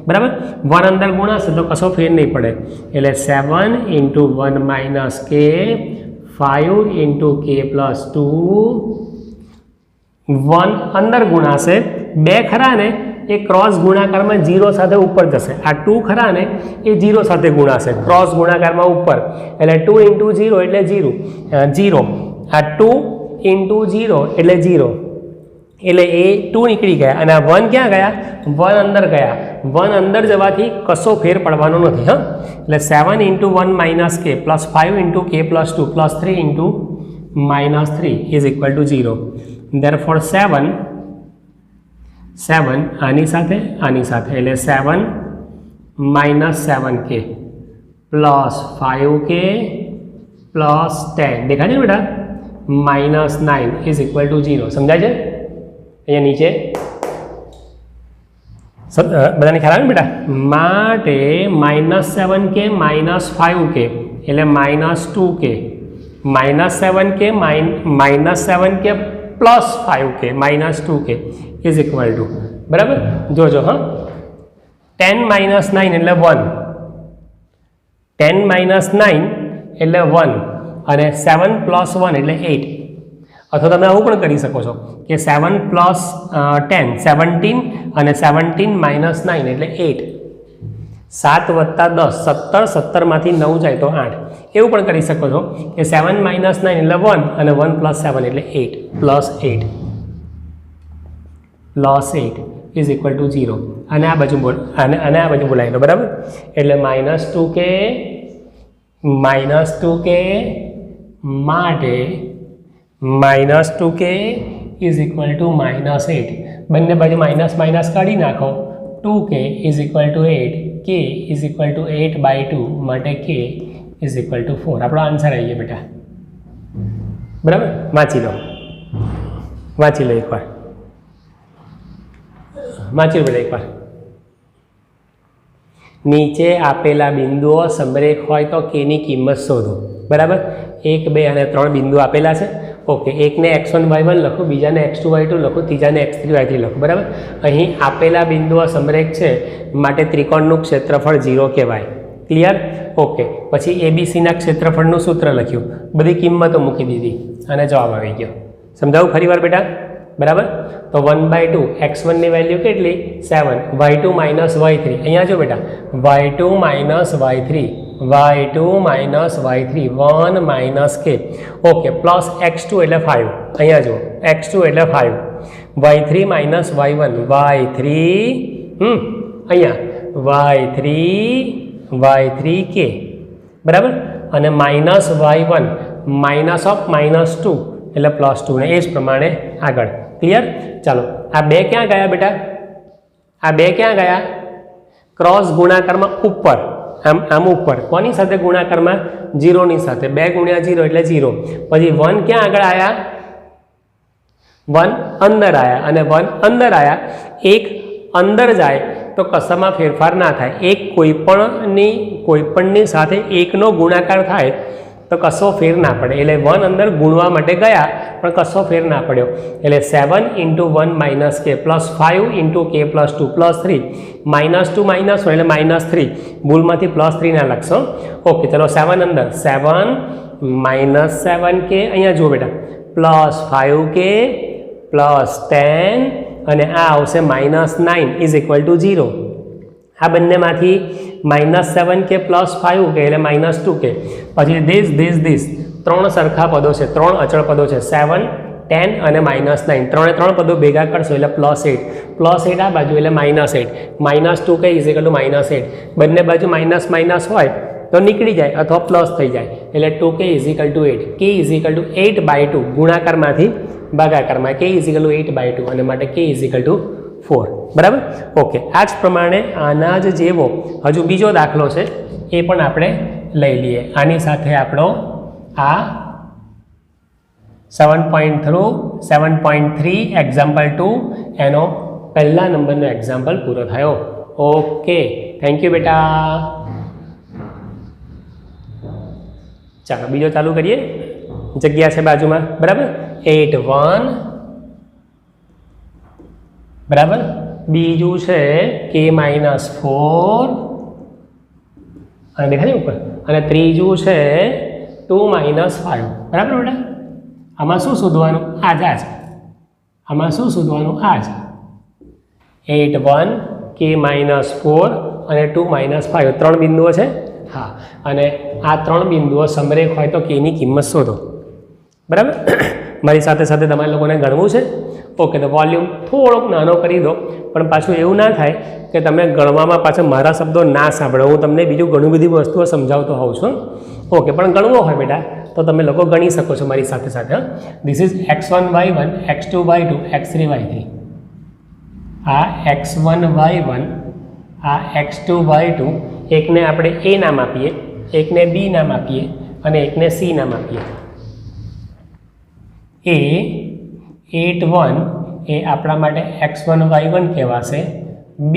બરાબર. 1 અંદર ગુણાશે તો કશો ફેર નહીં પડે એટલે 7 × 1 માઇનસ k 5 × k પ્લસ 2 1 અંદર ગુણાશે, 2 ખરા ને એ ક્રોસ ગુણાકારમાં 0 સાથે ઉપર જશે, આ 2 ખરા ને એ 0 સાથે ગુણાશે ક્રોસ ગુણાકારમાં ઉપર એટલે 2 × 0 એટલે 0, આ 2 × 0 એટલે 0 એટલે એ 2 નીકળી ગયા અને આ 1 ક્યાં ગયા, 1 અંદર ગયા, 1 અંદર જવાથી કશો ફેર પડવાનો નથી. હા, એટલે 7 × 1 minus k plus 5 × k plus 2 plus 3 × minus 3 is equal to 0. Therefore 7 આની સાથે એટલે 7 minus 7k plus 5k plus 10 દેખાય છે બેટા માઇનસ 9 ઇઝ ઇક્વલ ટુ 0. સમજાય છે? અહીંયા નીચે બધાને ખ્યાલ આવે ને બેટા? માટે -7k -5k એટલે -2k -7k -7k plus 5k -2k is equal to બરાબર. જોજો હા, 10 - 9 એટલે 1, 10 - 9 એટલે 1 અને 7 + 1 એટલે 8. અથવા તમે આવું પણ કરી શકો છો કે 7 + 10 17 અને 17 - 9 એટલે 8. 7 + 10 17, 17માંથી 9 જાય તો 8. એવું પણ કરી શકો છો કે 7 - 9 એટલે 1 અને 1 + 7 એટલે 8 + 8 ઇઝ ઇક્વલ ટુ 0. અને આ બાજુ બોલાવી લો બરાબર. એટલે -2k માટે -2k ઇઝ ઇક્વલ ટુ -8. બંને બાજુ માઇનસ કાઢી નાખો. 2k is equal to 8, k is equal to 8/2 માટે k ઇઝ ઇક્વલ ટુ 4. આપણો આન્સર આવી ગયો બેટા બરાબર. વાંચી લો એકવાર, વાંચી લો બેટા એકવાર. નીચે આપેલા બિંદુઓ સમરેખ હોય તો k ની કિંમત શોધો. બરાબર, 1 2 અને 3 બિંદુ આપેલા છે. ઓકે, એકને x1 y1 લખો, બીજાને x2 y2 લખો, ત્રીજાને x3 y3 લખો. બરાબર, અહીં આપેલા બિંદુઓ સમરેખ છે માટે ત્રિકોણનું ક્ષેત્રફળ 0 કહેવાય. ક્લિયર? ઓકે, પછી ABCના ક્ષેત્રફળનું સૂત્ર લખ્યું, બધી કિંમતો મૂકી દીધી અને જવાબ આવી ગયો. સમજાવું ફરી વાર બેટા? બરાબર, તો 1/2 x1 ની વેલ્યુ કેટલી 7, y2 માઇનસ y3. અહીંયા જો બેટા y2 minus y3 1 minus k. Okay, plus x2 એટલે 5. અહીંયા જો x2 એટલે 5, y3 માઇનસ y1 અહીંયા y3k બરાબર, અને માઇનસ y1 માઇનસ ઓફ -2 એટલે +2 ને એ જ પ્રમાણે આગળ. ક્લિયર? ચાલો, આ 2 ક્યાં ગયા બેટા? આ 2 ક્યાં ગયા? ક્રોસ ગુણાકારમાં ઉપર, આમ ઉપર. કોની સાથે ગુણાકારમાં? 0 ની સાથે. 2 ગુણ્યા 0 એટલે 0. પછી 1 ક્યાં આગળ આવ્યા? 1 અંદર આવ્યા, અને 1 અંદર આવ્યા. 1 અંદર જાય તો કશામાં ફેરફાર ના થાય. એક કોઈપણની સાથે 1નો ગુણાકાર થાય તો કશો ફેર ના પડે. એટલે 1 અંદર ગુણવા માટે ગયા પણ કશો ફેર ના પડ્યો. એટલે 7 × 1 minus k plus 5 × k plus 2 plus 3 -2 -1 એટલે -3. ભૂલમાંથી +3 ના લખશો. ઓકે, ચલો 7 અંદર 7 -7k અહીંયા જુઓ બેટા પ્લસ 5k પ્લસ 10 અને આ આવશે -9 ઇઝ ઇક્વલ ટુ 0. આ બંનેમાંથી -7k પ્લસ 5k એટલે -2k. પછી ધીસ 3 સરખા પદો છે, 3 અચળ પદો છે, 7 10 અને -9. 3 પદો ભેગા કરશો એટલે +8 આ બાજુ એટલે -8. -2k is equal to -8. બંને બાજુ માઇનસ હોય તો નીકળી જાય અથવા પ્લસ થઈ જાય એટલે 2k is equal to 8. k is equal to 8/2 ગુણાકારમાંથી ભાગાકારમાં k is equal to 8/2 અને માટે k ઇઝ ઇક્વલ ટુ 4. બરાબર. ઓકે, આ જ પ્રમાણે આના જ જેવો હજુ બીજો દાખલો છે એ પણ આપણે લઈ લઈએ. આની સાથે આપણો આ 7.3 એક્ઝામ્પલ 2 એનો પહેલા નંબરનો એક્ઝામ્પલ પૂરો થયો. ઓકે, થેન્ક યુ બેટા. ચાલો બીજો ચાલુ કરીએ. જગ્યા છે બાજુમાં, બરાબર. 8 1, બરાબર. બીજું છે k-4 અને દેખાય ઉપર, અને ત્રીજું છે 2 - 5, બરાબર બેટા. આમાં શું શોધવાનું? આ જ આમાં શું શોધવાનું? આ જ 8 1, k-4 અને 2 - 5 ત્રણ બિંદુઓ છે. હા, અને આ ત્રણ બિંદુઓ સમરેખ હોય તો કેની કિંમત શોધો, બરાબર. મારી સાથે સાથે તમારે લોકોને ગણવું છે. ઓકે, તો વોલ્યુમ થોડોક નાનો કરી દો, પણ પાછું એવું ના થાય કે તમે ગણવામાં પાછા મારા શબ્દો ના સાંભળો. હું તમને બીજું ઘણી બધી વસ્તુઓ સમજાવતો હોઉં છું. ઓકે, પણ ગણવો હોય બેટા તો તમે લોકો ગણી શકો છો મારી સાથે સાથે. This is x1 y1, x2 y2, x3 y3. આ x1 y1, આ x2 y2, એકને આપણે a નામ આપીએ, એકને b નામ આપીએ અને એકને c નામ આપીએ. a 8 1 એ આપણા માટે x1 y1 કહેવાશે. b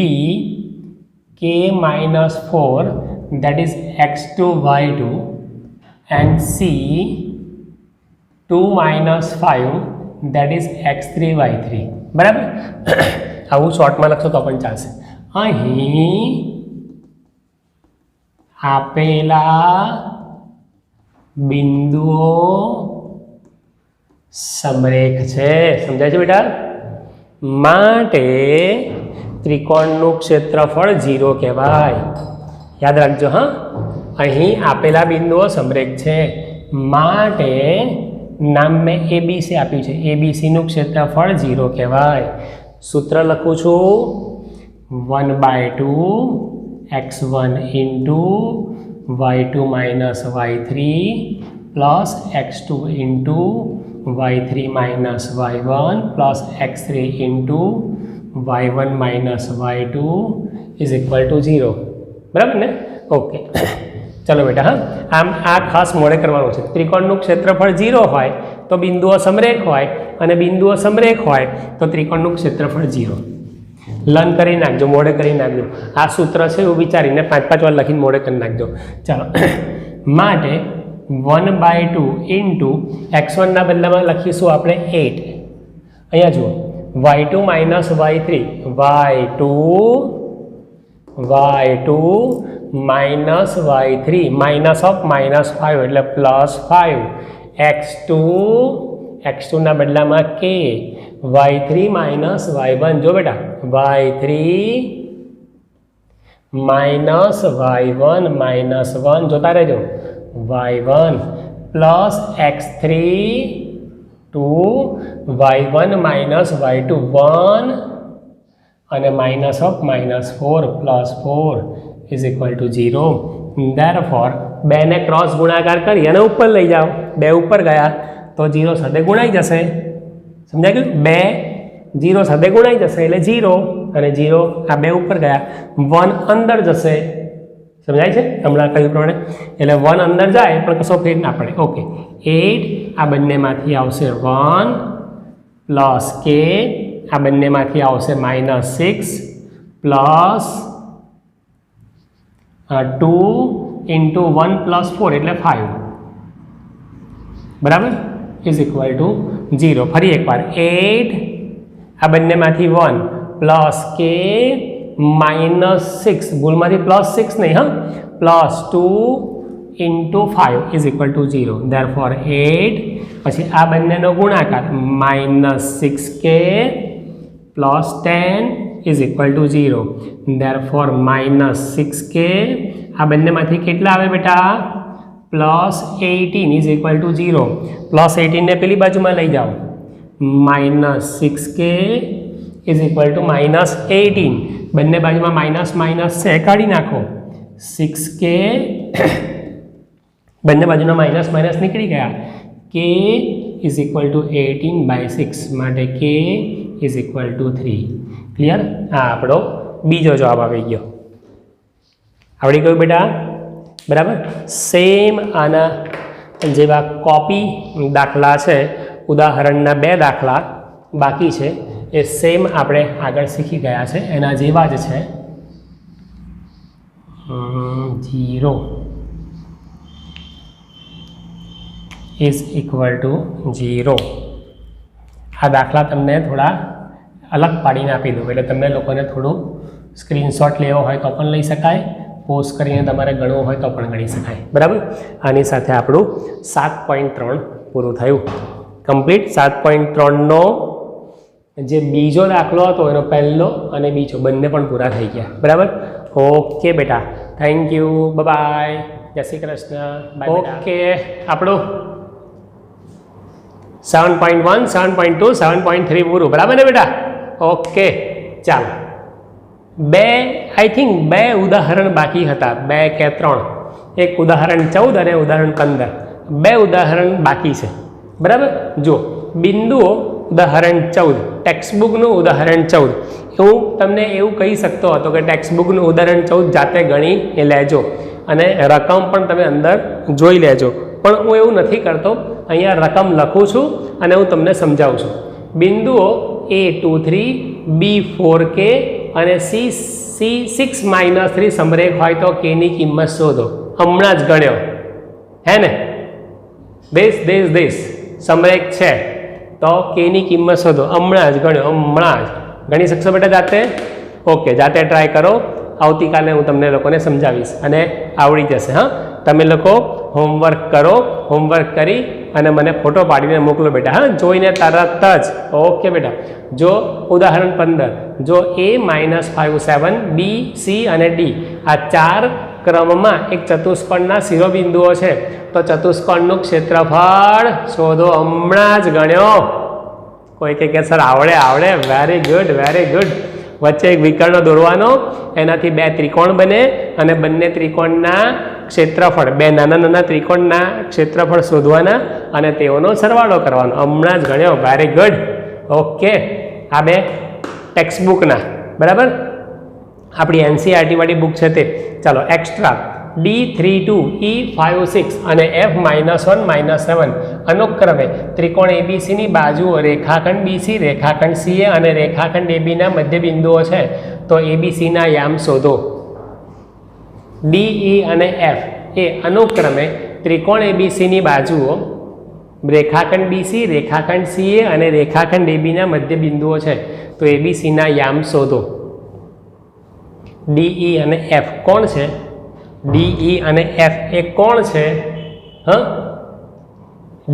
k-4 that is x2 y2 and c 2 - 5 that is x3 y3, બરાબર. આવું શોર્ટમાં લખશો તો પણ ચાલશે. અહીં આપેલા બિંદુઓ સમરેખ છે. સમજાય છે બેટા? માટે ત્રિકોણનું ક્ષેત્રફળ 0 કહેવાય. યાદ રાખજો. હા, અહીં આપેલા બિંદુઓ સમરેખ છે માટે નામ મેં ABC આપ્યું છે. ABCનું ક્ષેત્રફળ 0 કહેવાય. સૂત્ર લખું છું 1/2 x1 into y2 minus y3 plus x2 into y3 minus y1 plus x3 into y1 minus y2 is equal to 0. બરાબર ને? ઓકે, ચલો બેટા. હા, આમ આ ખાસ મોડે કરવાનું છે. ત્રિકોણનું ક્ષેત્રફળ 0 હોય તો બિંદુઓ સમરેખ હોય, અને બિંદુઓ સમરેખ હોય તો ત્રિકોણનું ક્ષેત્રફળ 0. લર્ન કરી નાખજો, મોડે કરી નાખજો. આ સૂત્ર છે એવું વિચારીને 5-5 વાર લખીને મોડે કરી નાખજો. ચાલો, માટે 1/2 ઇન્ટુ x1 ના બદલામાં લખીશું આપણે 8. અહીંયા જુઓ, y2 minus y3, y2 minus y3, minus of -5 એટલે +5, x2 ના બદલામાં k, y3 minus y1. જો બેટા, y3 minus y1 minus 1, જોતા રહેજો, y1 plus x3 2, y1 minus y2 1 અને minus of -4 plus 4 is equal to 0. Therefore, 2 ને ક્રોસ ગુણાકાર કરી અને ઉપર લઈ જાઓ. 2 ઉપર ગયા તો 0 સાથે ગુણાઈ જશે. સમજાય ગયું? 2 0 સાથે ગુણાઈ જશે એટલે 0, અને 0 આ 2 ઉપર ગયા, 1 અંદર જશે. સમજાય છે? હમણાં કહ્યું પ્રમાણે. એટલે 1 અંદર જાય પણ કશો ફેર ના પડે. ઓકે, 8 આ બંનેમાંથી આવશે 1 પ્લસ k, આ બંનેમાંથી આવશે -6 પ્લસ 2 ઇન્ટુ 1 પ્લસ 4 એટલે 5, બરાબર, ઇઝ ઇક્વલ ટુ 0. ફરી એકવાર 8 આ બંનેમાંથી 1 પ્લસ k -6, ભૂલમાંથી +6 નહીં, હા, plus 2 into 5 is equal to 0. Therefore 8 પછી આ બંનેનો ગુણાકાર -6k plus 10 is equal to 0. Therefore -6k આ બંનેમાંથી કેટલા આવે બેટા? +18 ઇઝ ઇક્વલ ટુ 0. +18 ને પેલી બાજુમાં લઈ જાઓ, -6k ઇઝ ઇક્વલ ટુ -18. બંને બાજુમાં માઇનસ છે, કાઢી નાખો. 6k બંને બાજુના માઇનસ નીકળી ગયા. k ઇઝ ઇક્વલ ટુ 18/6 માટે k is equal to 3. Clear? આ આપણો બીજો જવાબ આવી ગયો. આવડી ગયું બેટા? બરાબર. સેમ આના જેવા કોપી દાખલા છે ઉદાહરણના 2 દાખલા બાકી છે એ સેમ આપણે આગળ શીખી ગયા છે, એના જેવા જ છે. 0 ઇઝ ઇક્વલ ટુ 0. આ દાખલા તમને થોડા અલગ પાડીને આપી દઉં એટલે તમને લોકોને થોડું સ્ક્રીનશોટ લેવો હોય તો પણ લઈ શકાય, પોઝ કરીને તમારે ગણવું હોય તો પણ ગણી શકાય. બરાબર. આની સાથે આપણું 7.3 પૂરું થયું, કમ્પ્લીટ. 7.3નો જે બીજો દાખલો હતો એનો પહેલો અને બીજો બંને પણ પૂરા થઈ ગયા. બરાબર. ઓકે બેટા, થેન્ક યુ, બાય, જય શ્રી કૃષ્ણ. ઓકે, આપણું 7.1, 7.2, 7.3 પૂરું. બરાબર ને બેટા? ઓકે, ચાલો. આઈ થિંક 2 ઉદાહરણ બાકી હતા, 2 કે 3. એક ઉદાહરણ 14 અને ઉદાહરણ 15. 2 ઉદાહરણ બાકી છે. બરાબર. જો બિંદુઓ, ઉદાહરણ 14, ટેક્સ્ટબુકનું ઉદાહરણ 14. હું તમને એવું કહી શકતો હતો કે ટેક્સ્ટબુકનું ઉદાહરણ 14 જાતે ગણી લેજો અને રકમ પણ તમે અંદર જોઈ લેજો, પણ હું એવું નથી કરતો. અહીંયા રકમ લખું છું અને હું તમને સમજાવું છું. બિંદુઓ A23, B4K અને C6-3 સમરેખ હોય તો K ની કિંમત શોધો. હમણાં જ ગણ્યો હે ને? દેશ સમરેખ છે તો K ની કિંમત શોધો. હમણાં જ ગણ્યો, હમણાં જ ગણી શકશો બેટા જાતે? ઓકે, જાતે ટ્રાય કરો. આવતીકાલે હું તમને લોકોને સમજાવીશ અને આવડી જશે. હા, તમે લોકો હોમવર્ક કરો, હોમવર્ક કરી અને મને ફોટો પાડીને મોકલો બેટા. હા, જોઈને તરત જ. ઓકે બેટા. જો ઉદાહરણ 15, જો A-5, 7, B, C અને D આ 4 ક્રમમાં એક ચતુષ્કોણના શિરોબિંદુઓ છે તો ચતુષ્કોણનું ક્ષેત્રફળ શોધો. હમણાં જ ગણ્યો. કોઈ કે સર આવડે. Very good, very good. વચ્ચે એક વિકર્ણ દોરવાનો, એનાથી 2 ત્રિકોણ બને અને બંને ત્રિકોણના ક્ષેત્રફળ, 2 નાના ત્રિકોણના ક્ષેત્રફળ શોધવાના અને તેઓનો સરવાળો કરવાનો. હમણાં જ ગણ્યો. Very good. ઓકે, આ 2 ટેક્સ્ટબુકના. બરાબર. આપણી NCERT વાળી બુક છે તે. ચાલો, એક્સ્ટ્રા D32, E56 અને F-1, -7 અનુક્રમે ત્રિકોણ ABCની બાજુઓ રેખાખંડ BC, રેખાખંડ CA અને રેખાખંડ ABના મધ્યબિંદુઓ છે તો ABCના યામ શોધો. D, E અને F એ અનુક્રમે ત્રિકોણ ABCની બાજુઓ રેખાખંડ BC, રેખાખંડ CA અને રેખાખંડ ABના મધ્યબિંદુઓ છે તો ABCના યામ શોધો. D, E અને F કોણ છે? D, E અને F એ કોણ છે? હા,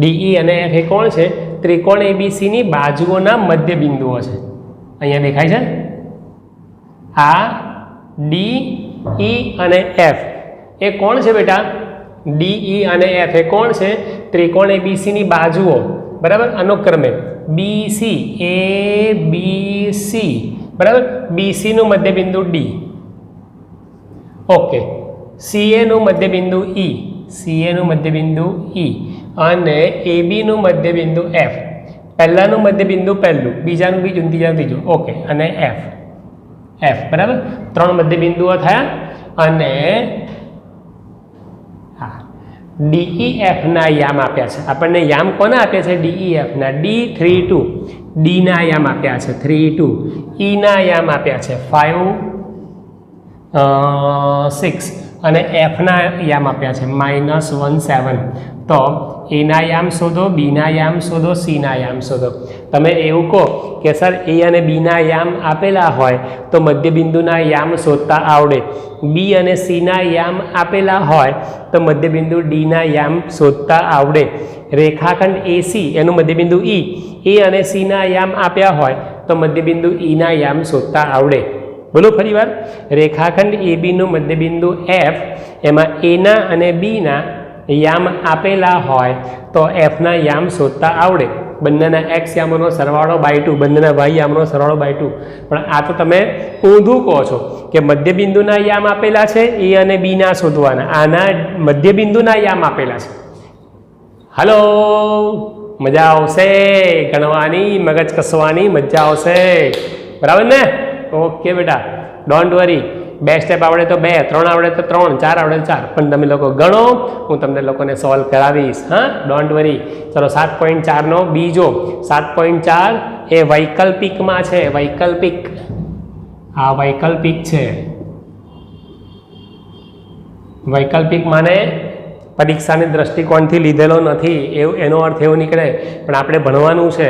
D, E અને F એ કોણ છે? ત્રિકોણ ABCની બાજુઓના મધ્યબિંદુઓ છે. અહીંયા દેખાય છે? આ D, E અને F એ કોણ છે બેટા? D, E અને F એ કોણ છે? ત્રિકોણ ABCની બાજુઓ. બરાબર. અનુક્રમે BC, ABC. બરાબર. BC નું મધ્યબિંદુ D. ઓકે, CA નું મધ્યબિંદુ E, CA નું મધ્યબિંદુ E અને AB નું મધ્યબિંદુ F. પહેલાનું મધ્યબિંદુ પહેલું, બીજાનું બીજું, ત્રીજાનું ત્રીજું. ઓકે, અને F. બરાબર. 3 મધ્યબિંદુઓ થયા અને હા, DEF ના યામ આપ્યા છે. આપણને યામ કોના આપ્યા છે? DEF ના. D32, D ના યામ આપ્યા છે 32, E ના યામ આપ્યા છે 5, 6 અને F ના યામ આપ્યા છે -1, 7. તો A ના યામ શોધો, B ના યામ શોધો, C ના યામ શોધો. તમે એવું કહો કે સર A અને B ના યામ આપેલા હોય તો મધ્યબિંદુના યામ શોધતા આવડે. B અને C ના યામ આપેલા હોય તો મધ્યબિંદુ D ના યામ શોધતા આવડે. રેખાખંડ AC એનું મધ્યબિંદુ E, A અને C ના યામ આપ્યા હોય તો મધ્યબિંદુ E ના યામ શોધતા આવડે. બોલો ફરીવાર. રેખાખંડ AB નું મધ્યબિંદુ F, એમાં A ના અને B ના યામ આપેલા હોય તો F ના યામ શોધતા આવડે. બંનેના x યામોનો સરવાળો બાય 2, બંનેના y યામનો સરવાળો બાય 2. પણ આ તો તમે ઊંધું કહો છો કે મધ્યબિંદુના યામ આપેલા છે, A અને B ના શોધવાના. આના મધ્યબિંદુના યામ આપેલા છે. હલો, મજા આવશે ગણવાની, મગજ કસવાની મજા આવશે. બરાબર ને? ઓકે બેટા, ડોન્ટ વરી. 2 સ્ટેપ આવડે તો 2, 3 આવડે તો 3, 4 આવડે તો 4, પણ તમે લોકો ગણો, હું તમને લોકોને સોલ્વ કરાવીશ. હા, ડોન્ટ વરી. ચલો 7.4 નો બીજો. 7.4 એ વૈકલ્પિકમાં છે. વૈકલ્પિક, આ વૈકલ્પિક છે. વૈકલ્પિક માને પરીક્ષાની દ્રષ્ટિકોણથી લીધેલો નથી, એવું એનો અર્થ એવો નીકળે. પણ આપણે ભણવાનું છે.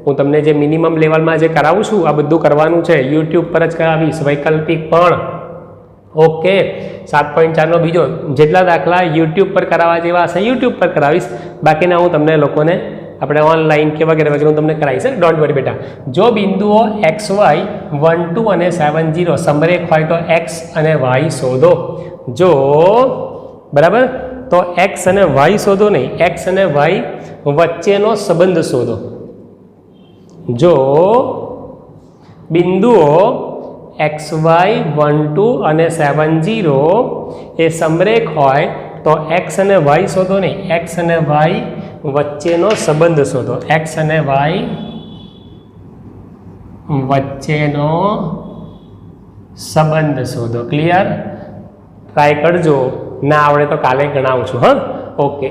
હું તમને જે મિનિમમ લેવલમાં જે કરાવું છું, આ બધું કરવાનું છે. યુટ્યુબ પર જ કરાવીશ વૈકલ્પિક પણ. ઓકે, 7.4 નો બીજો. જેટલા દાખલા યુટ્યુબ પર કરાવવા જેવા હશે યુટ્યુબ પર કરાવીશ, બાકીના હું તમને લોકોને આપણે ઓનલાઈન કે વગેરે વગેરે હું તમને કરાવીશ. ડોન્ટ વરી બેટા. જો બિંદુઓ XY 1, 2 અને 7, 0 સમરેખ હોય તો X અને Y શોધો. જો બરાબર, તો X અને Y શોધો નહીં, X અને Y વચ્ચેનો સંબંધ શોધો. જો બિંદુઓ XY 1, 2 અને 7, 0 એ સમરેખ હોય તો X અને Y શોધો નહીં, X અને Y વચ્ચેનો સંબંધ શોધો. X અને Y વચ્ચેનો સંબંધ શોધો. ક્લિયર? ટ્રાય કરજો, ના આવડે તો કાલે ગણાવું છું. હા, ઓકે.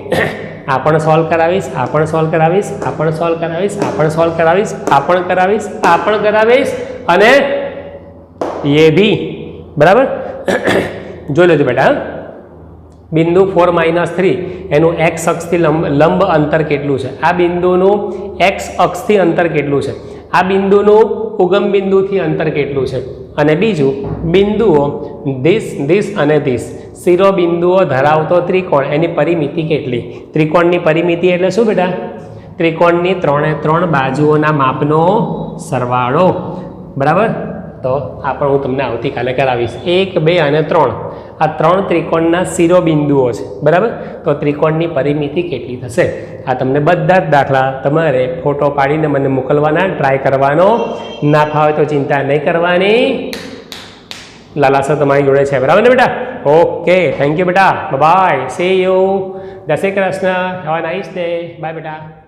આ પણ સોલ્વ કરાવીશ, આ પણ સોલ્વ કરાવીશ, આ પણ સોલ્વ કરાવીશ, આ પણ સોલ્વ કરાવીશ, આ પણ કરાવીશ, આ પણ કરાવીશ, અને ये भी. બરાબર? જોઈ લેજો બેટા. બિંદુ 4 - 3 એનું x અક્ષથી લંબ અંતર કેટલું છે? આ બિંદુનું x અક્ષથી અંતર કેટલું છે? આ બિંદુનું ઉગમ બિંદુથી અંતર કેટલું છે? અને બીજું, બિંદુઓ ધીસ અને ધીસ શિરોબિંદુઓ ધરાવતો ત્રિકોણ, એની પરિમિતિ કેટલી? ત્રિકોણની પરિમિતિ એટલે શું બેટા? ત્રિકોણની 3 બાજુઓના માપનો સરવાળો. બરાબર? તો આ પણ હું તમને આવતીકાલે કરાવીશ. 1, 2 અને 3 આ 3 ત્રિકોણના શિરોબિંદુઓ છે. બરાબર? તો ત્રિકોણની પરિમિતિ કેટલી થશે? આ તમને બધા જ દાખલા તમારે ફોટો પાડીને મને મોકલવાના, ટ્રાય કરવાનો. ના ફાવે તો ચિંતા નહીં કરવાની, લાલાસર તમારી જોડે છે. બરાબર ને બેટા? ઓકે, થેન્ક યુ બેટા. Bye, see you. જય Shri Krishna. Have a nice day. Bye બેટા.